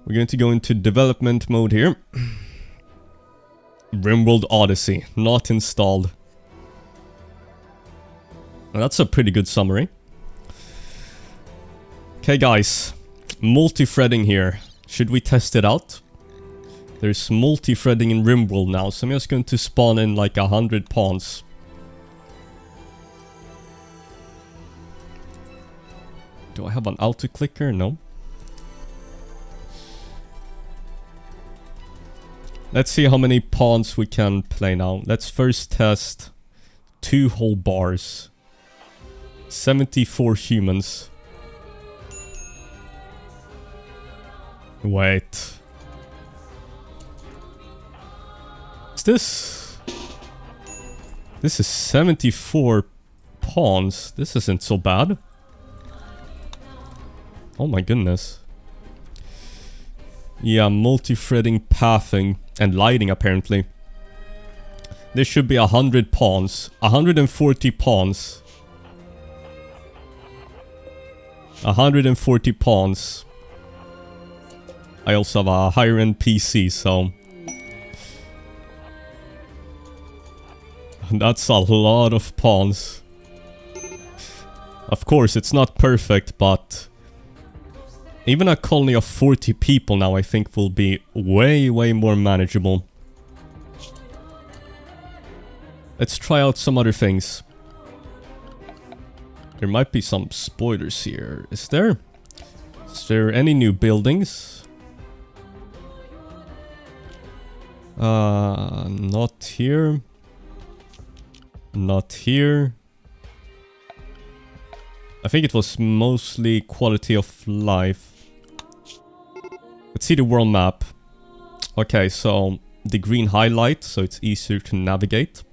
We're going to go into development mode here. RimWorld Odyssey, not installed. Well, that's a pretty good summary. Okay guys, multi-threading here. Should we test it out? There's multi-threading in RimWorld now, so I'm just going to spawn in like 100 pawns. Do I have an auto-clicker? No. Let's see how many pawns we can play now. Let's first test 2 whole bars. 74 humans. Wait. Is this... This is 74 pawns. This isn't so bad. Oh my goodness. Yeah, multi-threading, pathing, and lighting apparently. There should be 100 pawns. 140 pawns. 140 pawns. I also have a higher end PC, so... That's a lot of pawns. Of course, it's not perfect, but... Even a colony of 40 people now, I think, will be way more manageable. Let's try out some other things. There might be some spoilers here. Is there? Is there any new buildings? Not here. Not here. I think it was mostly quality of life. Let's see the world map. Okay, so the green highlight, so it's easier to navigate.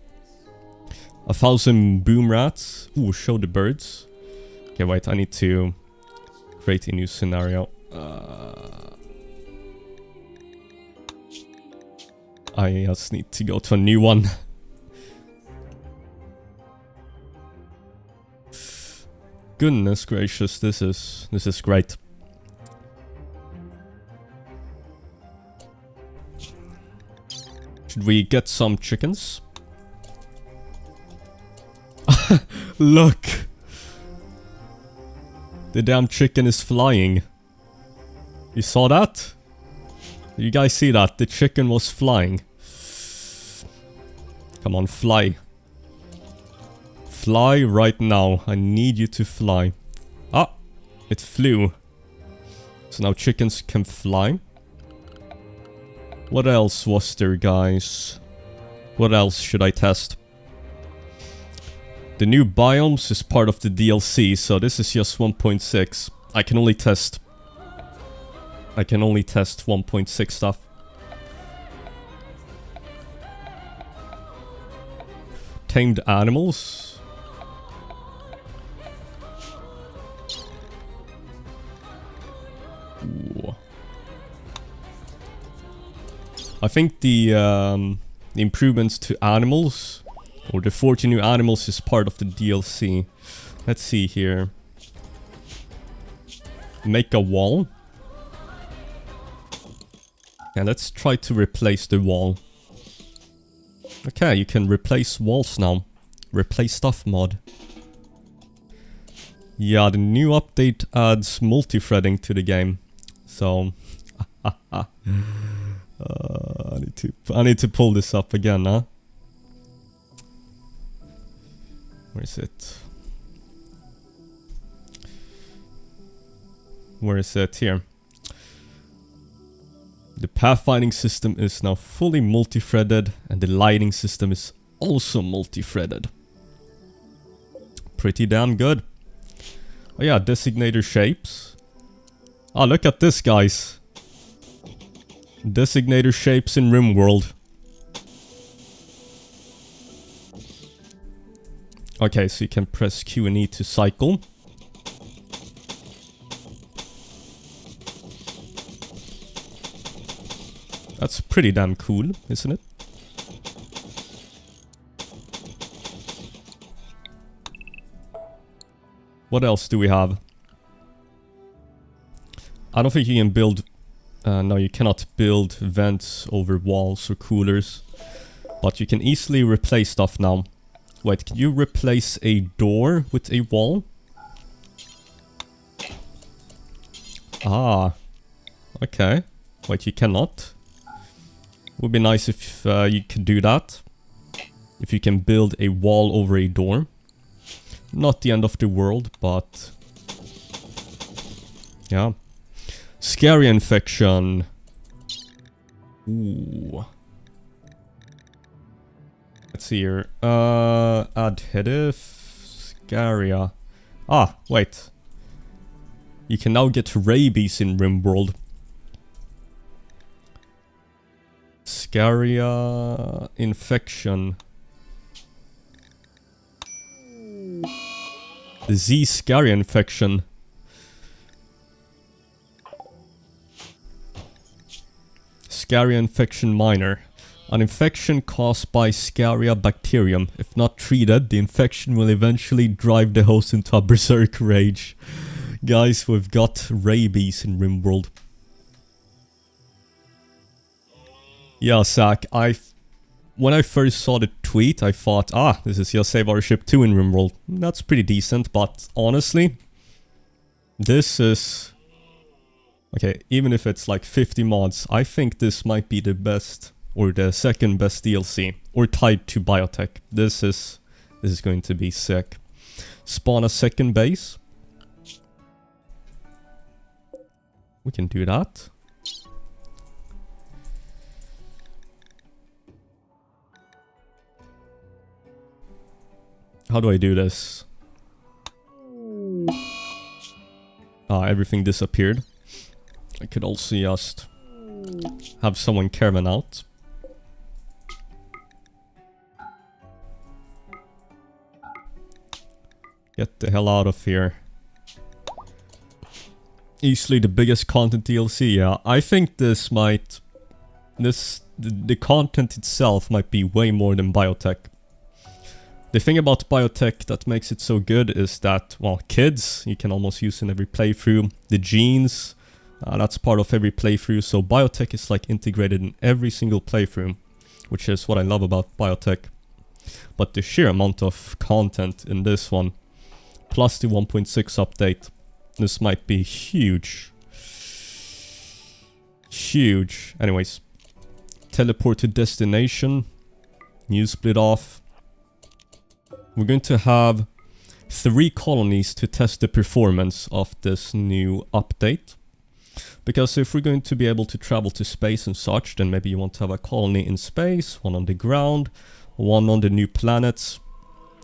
1,000 boom rats. Ooh, show the birds. Okay, wait, I need to create a new scenario. I just need to go to a new one. Goodness gracious, this is great. Should we get some chickens? Look! The damn chicken is flying. You saw that? Did you guys see that? The chicken was flying. Come on, fly. Fly right now. I need you to fly. Ah! It flew. So now chickens can fly. What else was there, guys? What else should I test? The new biomes is part of the DLC, so this is just 1.6. I can only test 1.6 stuff. Tamed animals. Ooh. I think the improvements to animals, or the 40 new animals, is part of the DLC. Let's see here. Make a wall. And let's try to replace the wall. Okay, you can replace walls now. Replace stuff mod. Yeah, the new update adds multi-threading to the game. So... I need to pull this up again, huh? Where is it? Where is it? Here. The pathfinding system is now fully multi-threaded, and the lighting system is also multi-threaded. Pretty damn good. Oh yeah, designator shapes. Ah, look at this, guys. Designator shapes in RimWorld. Okay, so you can press Q and E to cycle. That's pretty damn cool, isn't it? What else do we have? I don't think you can build... no, you cannot build vents over walls or coolers. But you can easily replace stuff now. Wait, can you replace a door with a wall? Ah. Okay. Wait, you cannot? Would be nice if you could do that. If you can build a wall over a door. Not the end of the world, but... yeah. Scary infection. Ooh. Let's see here. Adhesive. Scaria. Ah, wait. You can now get rabies in RimWorld. Scaria infection. Z Scaria infection. Scaria infection minor. An infection caused by Scaria bacterium. If not treated, the infection will eventually drive the host into a berserk rage. Guys, we've got rabies in RimWorld. Yeah, Zach, when I first saw the tweet, I thought, this is your Save Our Ship 2 in RimWorld. That's pretty decent, but honestly, this is... okay, even if it's like 50 mods, I think this might be the best, or the second best DLC, or tied to biotech. This is going to be sick. Spawn a second base. We can do that. How do I do this? Everything disappeared. I could also just have someone caravan out. Get the hell out of here. Easily the biggest content DLC, yeah. I think this might... the content itself might be way more than biotech. The thing about biotech that makes it so good is that, well, kids, you can almost use in every playthrough. The genes, that's part of every playthrough. So biotech is like integrated in every single playthrough, which is what I love about biotech. But the sheer amount of content in this one, plus the 1.6 update, this might be huge. Huge. Anyways, teleport to destination, new split off. We're going to have 3 colonies to test the performance of this new update. Because if we're going to be able to travel to space and such, then maybe you want to have a colony in space, one on the ground, one on the new planets.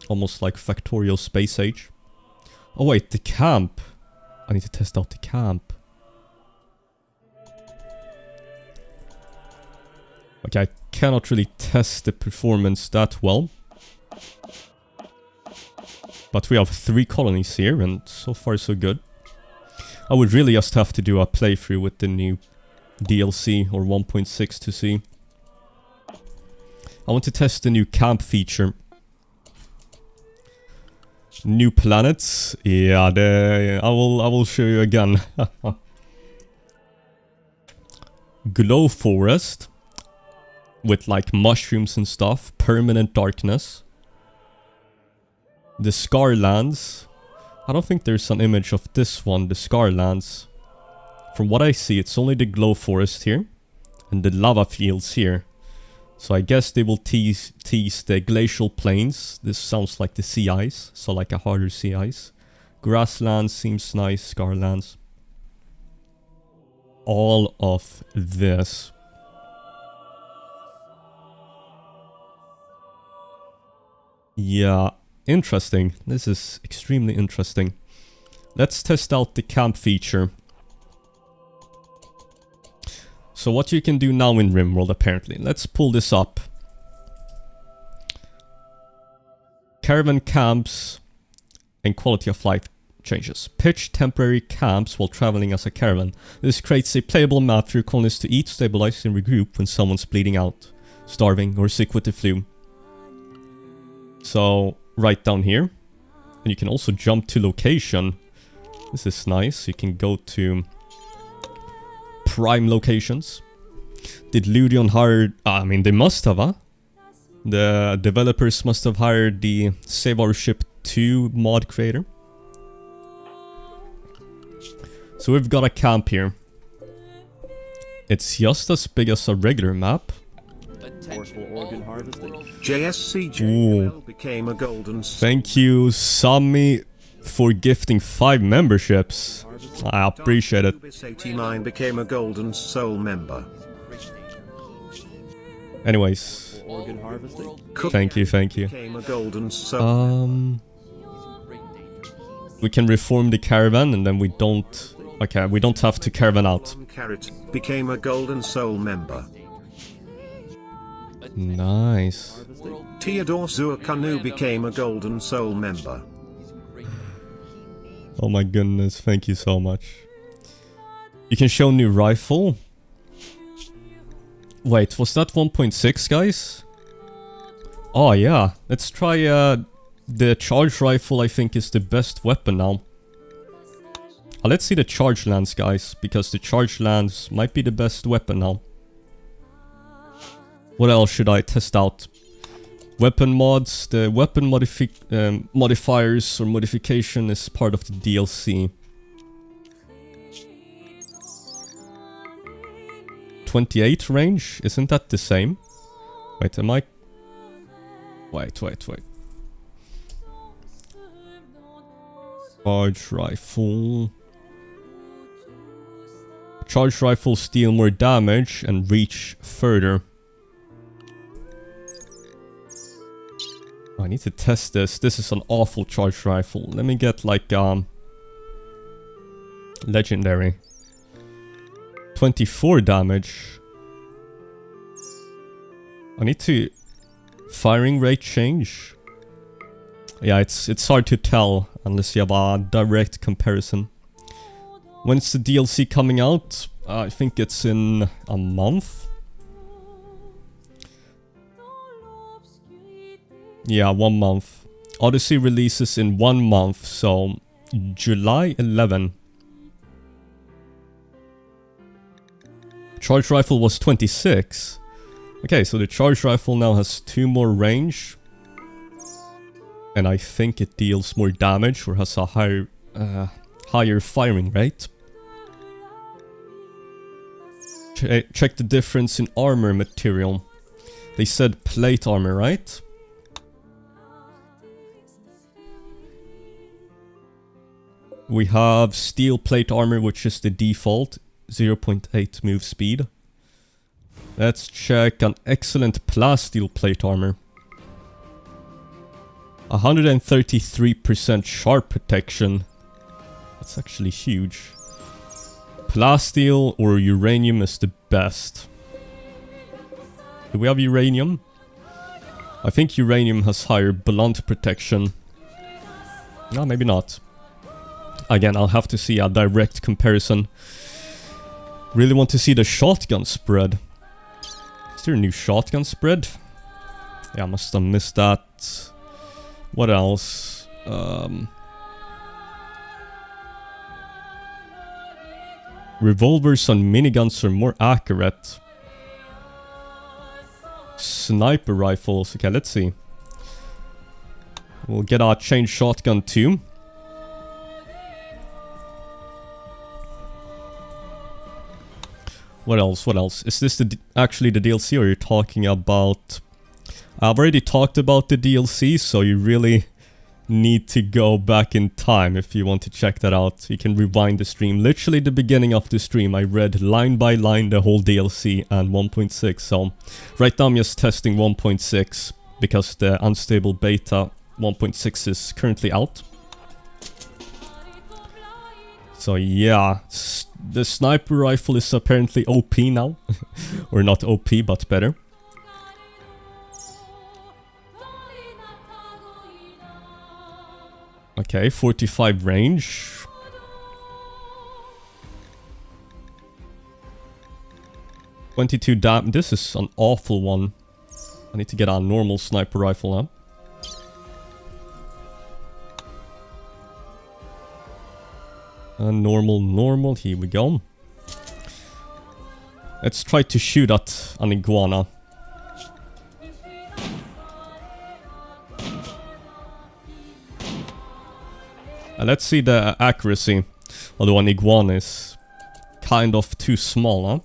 Almost like Factorial Space Age. Oh wait, the camp. I need to test out the camp. Okay, I cannot really test the performance that well. But we have 3 colonies here, and so far so good. I would really just have to do a playthrough with the new DLC or 1.6 to see. I want to test the new camp feature. New planets? Yeah, I will show you again. Glowforest. With like mushrooms and stuff. Permanent darkness. The scarlands. I don't think there's an image of this one, the scarlands. From what I see, it's only the glowforest here. And the lava fields here. So I guess they will tease the glacial plains. This sounds like the sea ice. So like a harder sea ice. Grasslands seems nice, scarlands. all of this. Yeah, interesting. This is extremely interesting. Let's test out the camp feature. So what you can do now in RimWorld apparently. Let's pull this up. Caravan camps and quality of life changes. Pitch temporary camps while traveling as a caravan. This creates a playable map for your colonists to eat, stabilize, and regroup when someone's bleeding out, starving, or sick with the flu. So, right down here. And you can also jump to location. This is nice. You can go to prime locations. Did Ludion hire... I mean, they must have, huh? The developers must have hired the Save Our Ship 2 mod creator. So we've got a camp here. It's just as big as a regular map. JSCJ became a golden soul. Thank you, Sami, for gifting 5 memberships. I appreciate it. 89 became a golden soul member. Anyways. Thank you. Became a golden soul. We can reform the caravan and then we don't... Okay, we don't have to caravan out. Carrot became a golden soul member. Nice. Theodore Zuakanu became a golden soul member. Oh my goodness, thank you so much. You can show new rifle. Wait, was that 1.6, guys? Oh yeah, let's try the charge rifle. I think is the best weapon now. Let's see the charge lands, guys, because the charge lands might be the best weapon now. What else should I test out? Weapon mods. The weapon modifiers or modification is part of the DLC. 28 range? Isn't that the same? Wait, am I... Wait. Charge rifle. Charge rifles deal more damage and reach further. I need to test this. This is an awful charge rifle. Let me get like legendary. 24 damage. I need to firing rate change. Yeah, it's hard to tell unless you have a direct comparison. When's the DLC coming out? I think it's in a month. Yeah, 1 month. Odyssey releases in 1 month, so July 11. Charge rifle was 26. Okay, so the charge rifle now has 2 more range. And I think it deals more damage or has a higher firing rate. Check the difference in armor material. They said plate armor, right? We have steel plate armor, which is the default, 0.8 move speed. Let's check an excellent plasteel plate armor. 133% sharp protection. That's actually huge. Plasteel or uranium is the best. Do we have uranium? I think uranium has higher blunt protection. No, maybe not. Again, I'll have to see a direct comparison. Really want to see the shotgun spread. Is there a new shotgun spread? Yeah, I must have missed that. What else? Revolvers and miniguns are more accurate. Sniper rifles. Okay, let's see. We'll get our chain shotgun too. What else? Is this actually the DLC, or are you talking about... I've already talked about the DLC, so you really need to go back in time if you want to check that out. You can rewind the stream. Literally the beginning of the stream, I read line by line the whole DLC and 1.6. So right now I'm just testing 1.6 because the unstable beta 1.6 is currently out. So yeah, the sniper rifle is apparently OP now. Or not OP, but better. Okay, 45 range. $22 damage. This is an awful one. I need to get a normal sniper rifle now. Normal, here we go. Let's try to shoot at an iguana. Let's see the accuracy. Although an iguana is kind of too small, huh?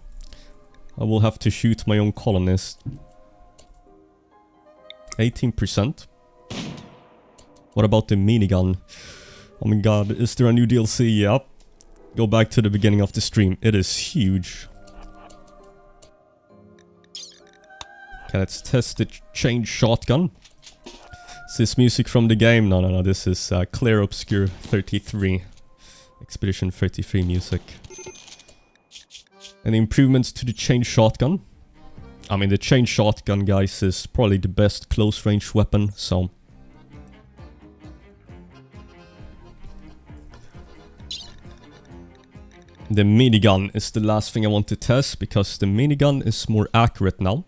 I will have to shoot my own colonist. 18%. What about the minigun? Oh my god, is there a new DLC? Yep. Go back to the beginning of the stream. It is huge. Okay, let's test the chain shotgun. Is this music from the game? No. This is Clear Obscure 33. Expedition 33 music. Any improvements to the chain shotgun? I mean, the chain shotgun, guys, is probably the best close range weapon, so... The minigun is the last thing I want to test, because the minigun is more accurate now.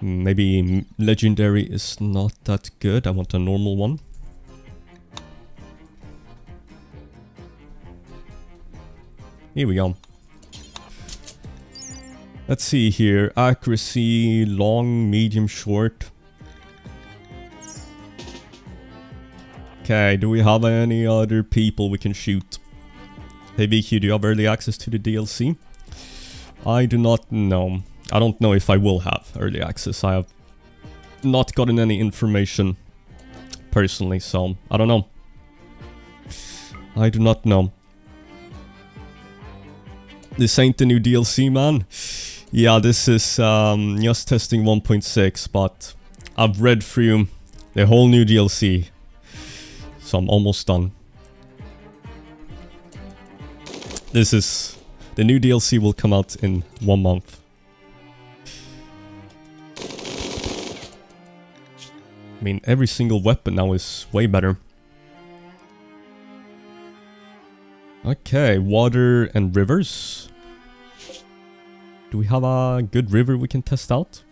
Maybe legendary is not that good. I want a normal one. Here we go. Let's see here. Accuracy, long, medium, short. Okay, do we have any other people we can shoot? Hey veequeue, do you have early access to the DLC? I do not know. I don't know if I will have early access. I have not gotten any information personally, so I don't know. I do not know. This ain't the new DLC, man. Yeah, this is just testing 1.6, but I've read through the whole new DLC, so I'm almost done. This is... the new DLC will come out in 1 month. I mean, every single weapon now is way better. Okay, water and rivers. Do we have a good river we can test out?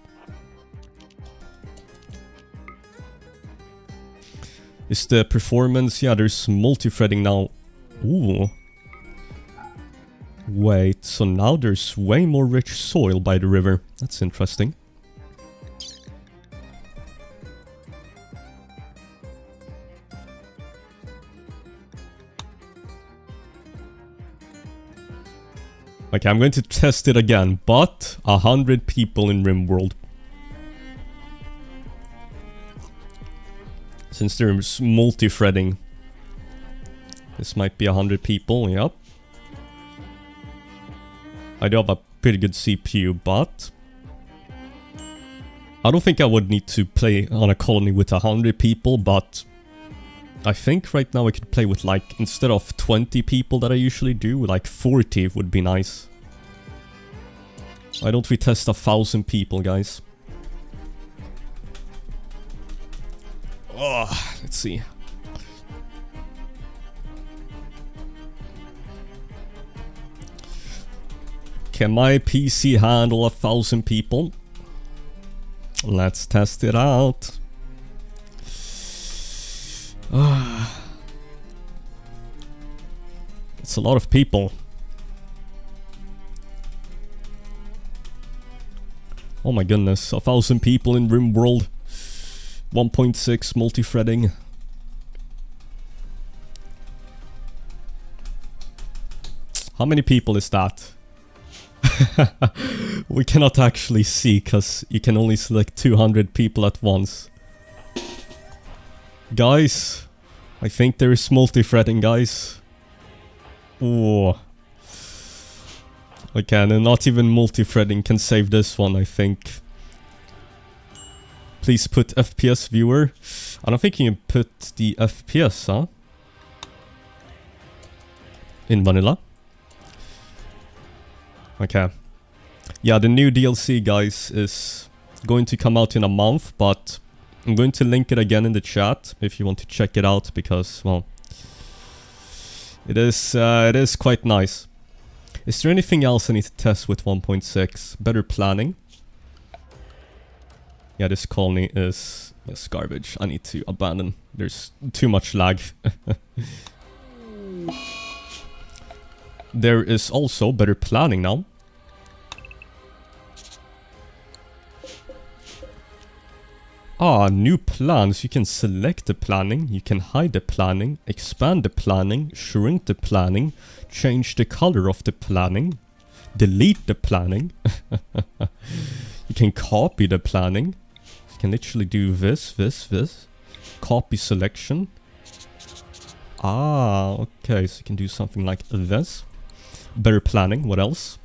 Is the performance... yeah, there's multi-threading now. Ooh. Wait, so now there's way more rich soil by the river. That's interesting. Okay, I'm going to test it again, but 100 people in RimWorld. Since there's multi-threading, this might be 100 people, yep. I do have a pretty good CPU, but... I don't think I would need to play on a colony with 100 people, but... I think right now I could play with, like, instead of 20 people that I usually do, like 40 would be nice. Why don't we test 1,000 people, guys? Oh, let's see. Can my PC handle 1,000 people? Let's test it out. It's a lot of people. Oh my goodness, 1,000 people in RimWorld. 1.6 multi-threading. How many people is that? We cannot actually see, because you can only select 200 people at once. Guys, I think there is multi-threading, guys. Oh. Okay, and not even multi-threading can save this one, I think. Please put FPS viewer. I don't think you can put the FPS, huh? In vanilla. Okay. Yeah, the new DLC, guys, is going to come out in a month, but I'm going to link it again in the chat if you want to check it out, because, well, it is quite nice. Is there anything else I need to test with 1.6? Better planning. Yeah, this colony is garbage. I need to abandon. There's too much lag. There is also better planning now. Ah, new plans. You can select the planning, you can hide the planning, expand the planning, shrink the planning, change the color of the planning, delete the planning. You can copy the planning. You can literally do this. Copy selection. Ah, okay, so you can do something like this. Better planning, what else?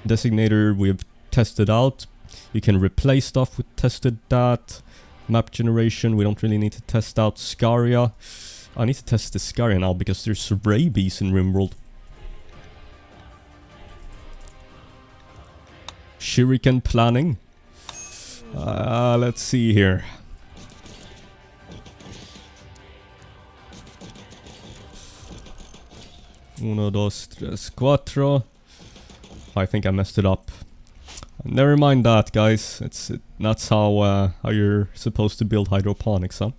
Designator, we've tested out. You can replace stuff, we tested that. Map generation, we don't really need to test out. Scaria. I need to test the Scaria now because there's rabies in RimWorld. Shuriken planning. Let's see here. Uno, dos, tres, cuatro. I think I messed it up. Never mind that, guys. That's how you're supposed to build hydroponics, huh?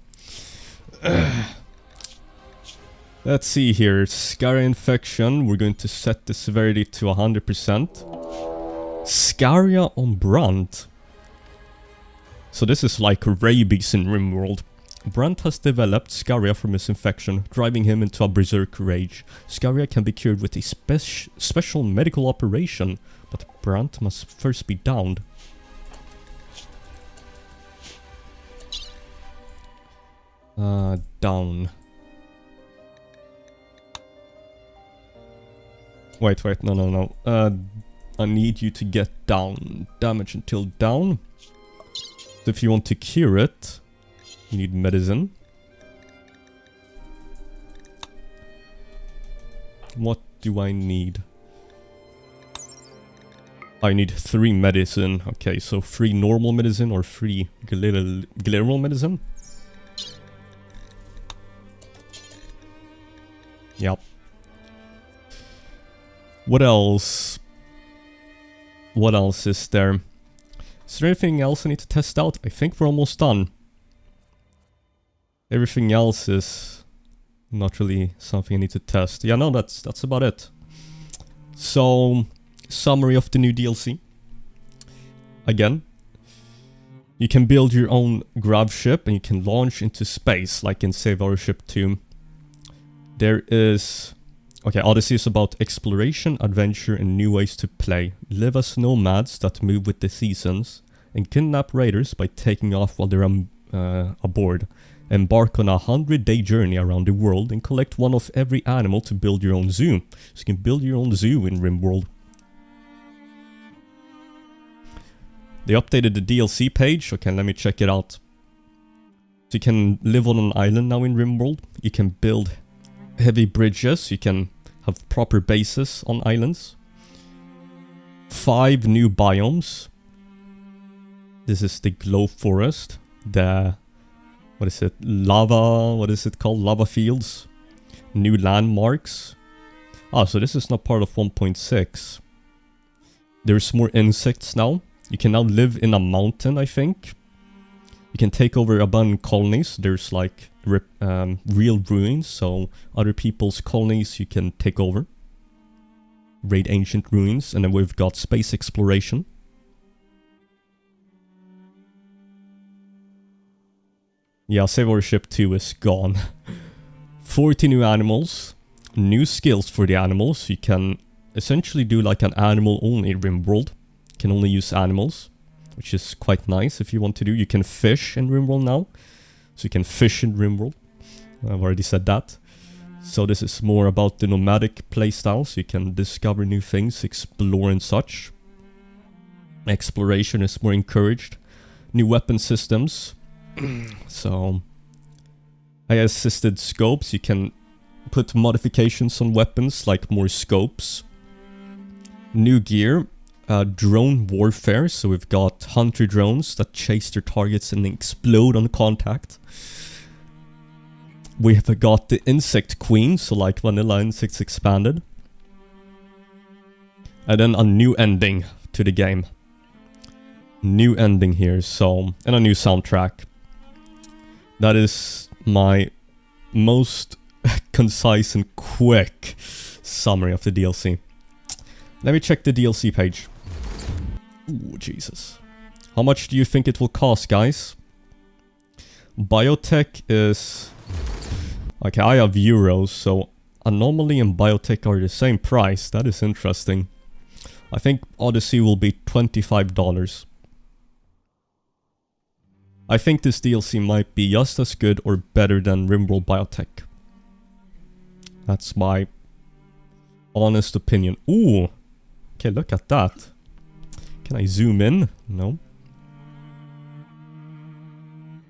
Let's see here. Scaria infection. We're going to set the severity to 100%. Scaria on Brand. So this is like rabies in RimWorld. Brand has developed Scaria from his infection, driving him into a berserk rage. Scaria can be cured with a special medical operation, but Brand must first be downed. Down. Wait, no. I need you to get down. Damage until down. So if you want to cure it, you need medicine. What do I need? I need 3 medicine. Okay, so 3 normal medicine or 3 glacial medicine? Yep. What else? What else is there? Is there anything else I need to test out? I think we're almost done. Everything else is not really something I need to test. Yeah, no, that's about it. So, summary of the new DLC. Again, you can build your own gravship and you can launch into space like in Save Our Ship 2. There is... Okay, Odyssey is about exploration, adventure, and new ways to play. Live as nomads that move with the seasons, and kidnap raiders by taking off while they're aboard. Embark on a 100-day journey around the world and collect one of every animal to build your own zoo. So you can build your own zoo in RimWorld. They updated the DLC page. Okay, let me check it out. So you can live on an island now in RimWorld. You can build heavy bridges. You can have proper bases on islands. 5 new biomes. This is the glowforest. The... What is it? Lava... What is it called? Lava fields. New landmarks. Ah, so this is not part of 1.6. There's more insects now. You can now live in a mountain, I think. You can take over abandoned colonies. There's like real ruins, so other people's colonies you can take over. Raid ancient ruins, and then we've got space exploration. Yeah, Save Our Ship 2 is gone. 40 new animals, new skills for the animals. You can essentially do like an animal-only RimWorld. You can only use animals, which is quite nice if you want to do. You can fish in RimWorld now. So you can fish in RimWorld. I've already said that. So this is more about the nomadic playstyle, so you can discover new things, explore and such. Exploration is more encouraged. New weapon systems. So AI-assisted scopes, you can put modifications on weapons, like more scopes. New gear. Drone warfare, so we've got hunter drones that chase their targets and explode on contact. We have got the insect queen, so like vanilla insects expanded. And then a new ending to the game. New ending here, so, and a new soundtrack. That is my most concise and quick summary of the DLC. Let me check the DLC page. Ooh, Jesus. How much do you think it will cost, guys? Biotech is... Okay, I have euros, so Anomaly and Biotech are the same price. That is interesting. I think Odyssey will be $25. I think this DLC might be just as good or better than RimWorld Biotech. That's my honest opinion. Ooh! Okay, look at that. Can I zoom in? No.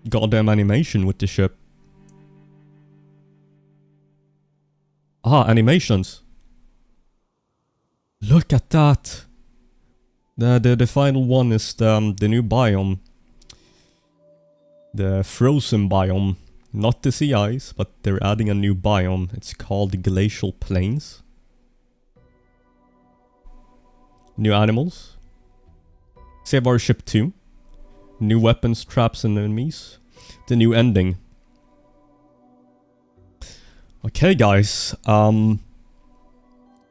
Goddamn animation with the ship. Ah, animations. Look at that. The final one is the new biome. The frozen biome. Not the sea ice, but they're adding a new biome. It's called glacial plains. New animals. Save our ship 2. New weapons, traps and enemies. The new ending. Okay guys,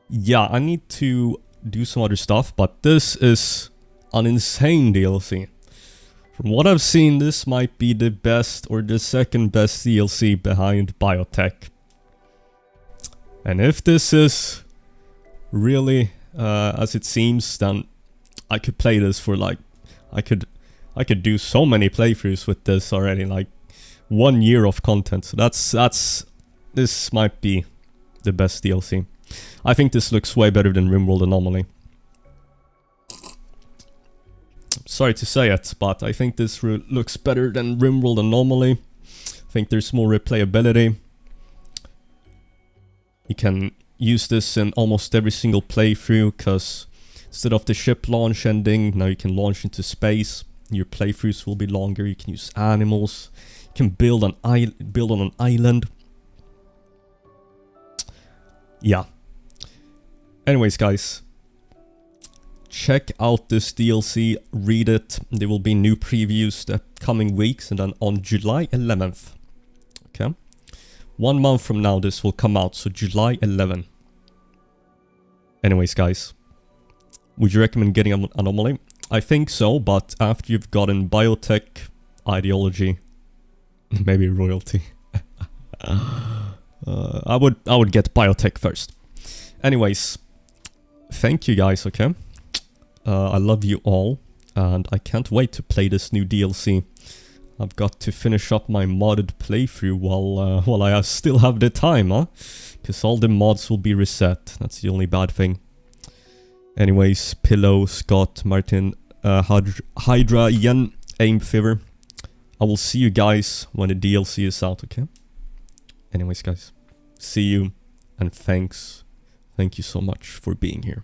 yeah, I need to do some other stuff, but this is an insane DLC. From what I've seen, this might be the best or the second best DLC behind Biotech. And if this is really as it seems, then I could play this for like, I could do so many playthroughs with this already, like 1 year of content. So this might be the best DLC. I think this looks way better than RimWorld Anomaly. Sorry to say it, but I think this looks better than RimWorld Anomaly. I think there's more replayability. You can use this in almost every single playthrough, because instead of the ship launch ending, now you can launch into space. Your playthroughs will be longer. You can use animals. You can build on an island. Yeah. Anyways, guys, check out this DLC, read it. There will be new previews the coming weeks, and then on July 11th. Okay? 1 month from now this will come out, so July 11. Anyways, guys, would you recommend getting an Anomaly? I think so, but after you've gotten Biotech, Ideology, maybe Royalty. I would get Biotech first. Anyways, thank you guys, okay? I love you all, and I can't wait to play this new DLC. I've got to finish up my modded playthrough while I still have the time, huh? Because all the mods will be reset. That's the only bad thing. Anyways, Pillow, Scott, Martin, Hydra, Yen, Aim Fever. I will see you guys when the DLC is out, okay? Anyways, guys, see you, and thanks. Thank you so much for being here.